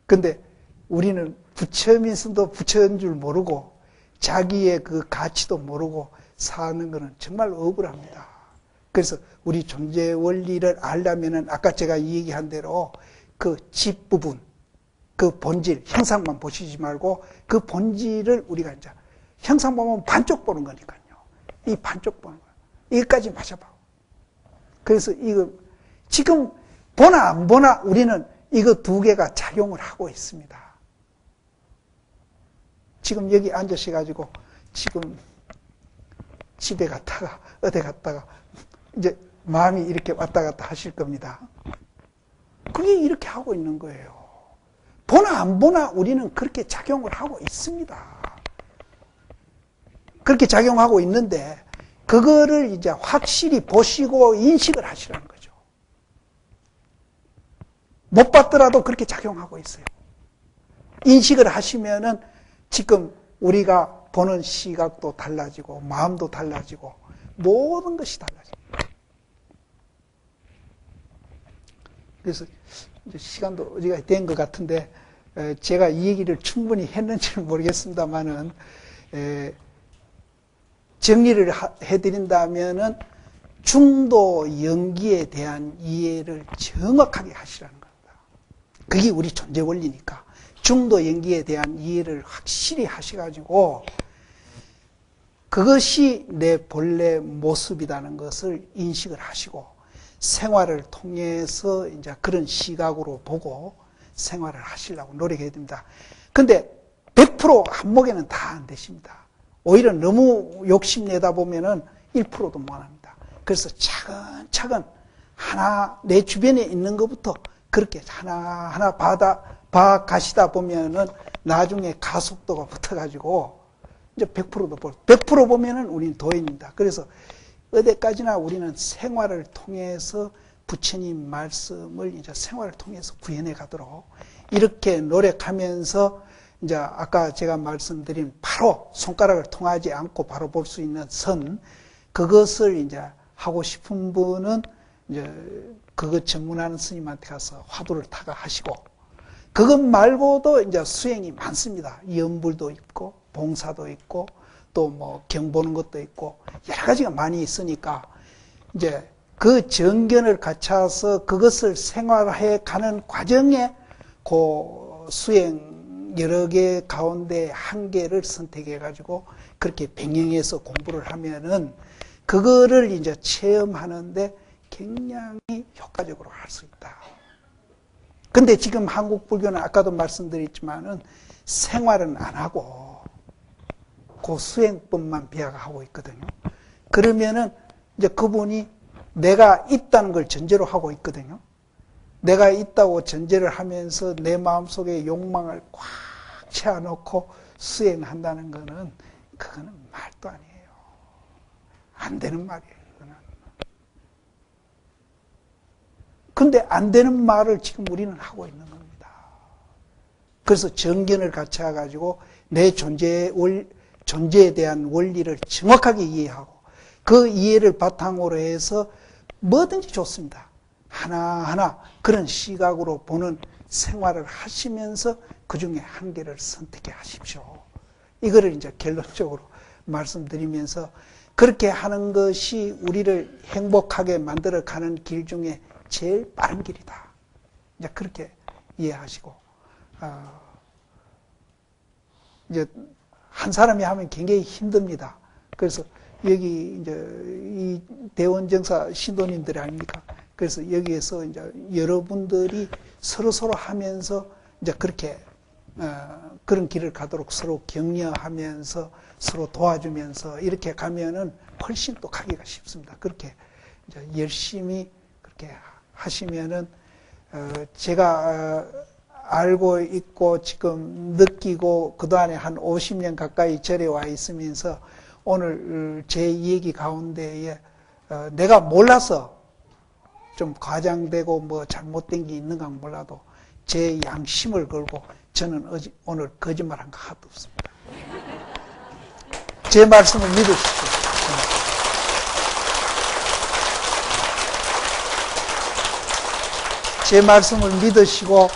근데 우리는 부처면서도 부처인 줄 모르고 자기의 그 가치도 모르고 사는 것은 정말 억울합니다. 그래서 우리 존재 원리를 알려면은 아까 제가 얘기한 대로 그 집 부분, 그 본질, 형상만 보시지 말고 그 본질을 우리가 이제 형상 보면 반쪽 보는 거니까요. 이 반쪽 보는 거예요. 이것까지 맞아봐. 그래서 이거 지금 보나 안 보나 우리는 이거 두 개가 작용을 하고 있습니다. 지금 여기 앉으셔가지고 지금 집에 갔다가 어디 갔다가 이제 마음이 이렇게 왔다 갔다 하실 겁니다. 그게 이렇게 하고 있는 거예요. 보나 안 보나 우리는 그렇게 작용을 하고 있습니다. 그렇게 작용하고 있는데 그거를 이제 확실히 보시고 인식을 하시라는 거죠. 못 봤더라도 그렇게 작용하고 있어요. 인식을 하시면은 지금 우리가 보는 시각도 달라지고 마음도 달라지고 모든 것이 달라집니다. 그래서 이제 시간도 어지간히 된 것 같은데 제가 이 얘기를 충분히 했는지는 모르겠습니다만은 정리를 해드린다면은 중도 연기에 대한 이해를 정확하게 하시라는 겁니다. 그게 우리 존재 원리니까 중도 연기에 대한 이해를 확실히 하셔가지고 그것이 내 본래 모습이라는 것을 인식을 하시고 생활을 통해서 이제 그런 시각으로 보고 생활을 하시려고 노력해야 됩니다. 근데 100% 한목에는 다 안 되십니다. 오히려 너무 욕심내다 보면은 1%도 못 합니다. 그래서 차근차근 하나 내 주변에 있는 것부터 그렇게 하나하나 봐 가시다 보면은 나중에 가속도가 붙어가지고 이제 100% 보면은 우리는 도인입니다. 그래서 어디까지나 우리는 생활을 통해서 부처님 말씀을 이제 생활을 통해서 구현해 가도록 이렇게 노력하면서 이제 아까 제가 말씀드린 바로 손가락을 통하지 않고 바로 볼 수 있는 선 그것을 이제 하고 싶은 분은 이제 그것 전문하는 스님한테 가서 화두를 타가 하시고 그것 말고도 이제 수행이 많습니다. 연불도 있고 봉사도 있고 또 뭐 경 보는 것도 있고 여러 가지가 많이 있으니까 이제 그 정견을 갖춰서 그것을 생활해 가는 과정에 그 수행 여러 개 가운데 한 개를 선택해 가지고 그렇게 병행해서 공부를 하면은 그거를 이제 체험하는데 굉장히 효과적으로 할 수 있다. 근데 지금 한국 불교는 아까도 말씀드렸지만은 생활은 안 하고 그 수행법만 비하하고 있거든요. 그러면은 이제 그분이 내가 있다는 걸 전제로 하고 있거든요. 내가 있다고 전제를 하면서 내 마음속에 욕망을 꽉 채워놓고 수행한다는 거는 그거는 말도 아니에요. 안 되는 말이에요. 그거는. 근데 안 되는 말을 지금 우리는 하고 있는 겁니다. 그래서 정견을 갖춰가지고 내 존재에 대한 원리를 정확하게 이해하고 그 이해를 바탕으로 해서 뭐든지 좋습니다. 하나하나 그런 시각으로 보는 생활을 하시면서 그 중에 한 개를 선택해 하십시오. 이거를 이제 결론적으로 말씀드리면서 그렇게 하는 것이 우리를 행복하게 만들어 가는 길 중에 제일 빠른 길이다. 이제 그렇게 이해하시고, 이제 한 사람이 하면 굉장히 힘듭니다. 그래서 여기 이제 이 대원정사 신도님들이 아닙니까? 그래서 여기에서 이제 여러분들이 서로 하면서 이제 그렇게 그런 길을 가도록 서로 격려하면서 서로 도와주면서 이렇게 가면은 훨씬 또 가기가 쉽습니다. 그렇게 이제 열심히 그렇게 하시면은 제가 알고 있고 지금 느끼고 그동안에 한 50년 가까이 절에 와 있으면서 오늘 제 얘기 가운데에 내가 몰라서 좀 과장되고 뭐 잘못된 게 있는가 몰라도 제 양심을 걸고 저는 오늘 거짓말한 거 하나도 없습니다. 제 말씀을 믿으십시오. 제 말씀을 믿으시고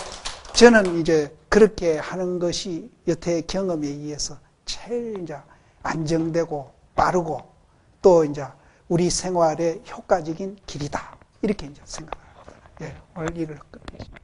저는 이제 그렇게 하는 것이 여태 경험에 의해서 제일 이제 안정되고 빠르고 또 이제 우리 생활에 효과적인 길이다. 이렇게 이제 생각합니다. 예, 오늘 이걸 끝내겠습니다.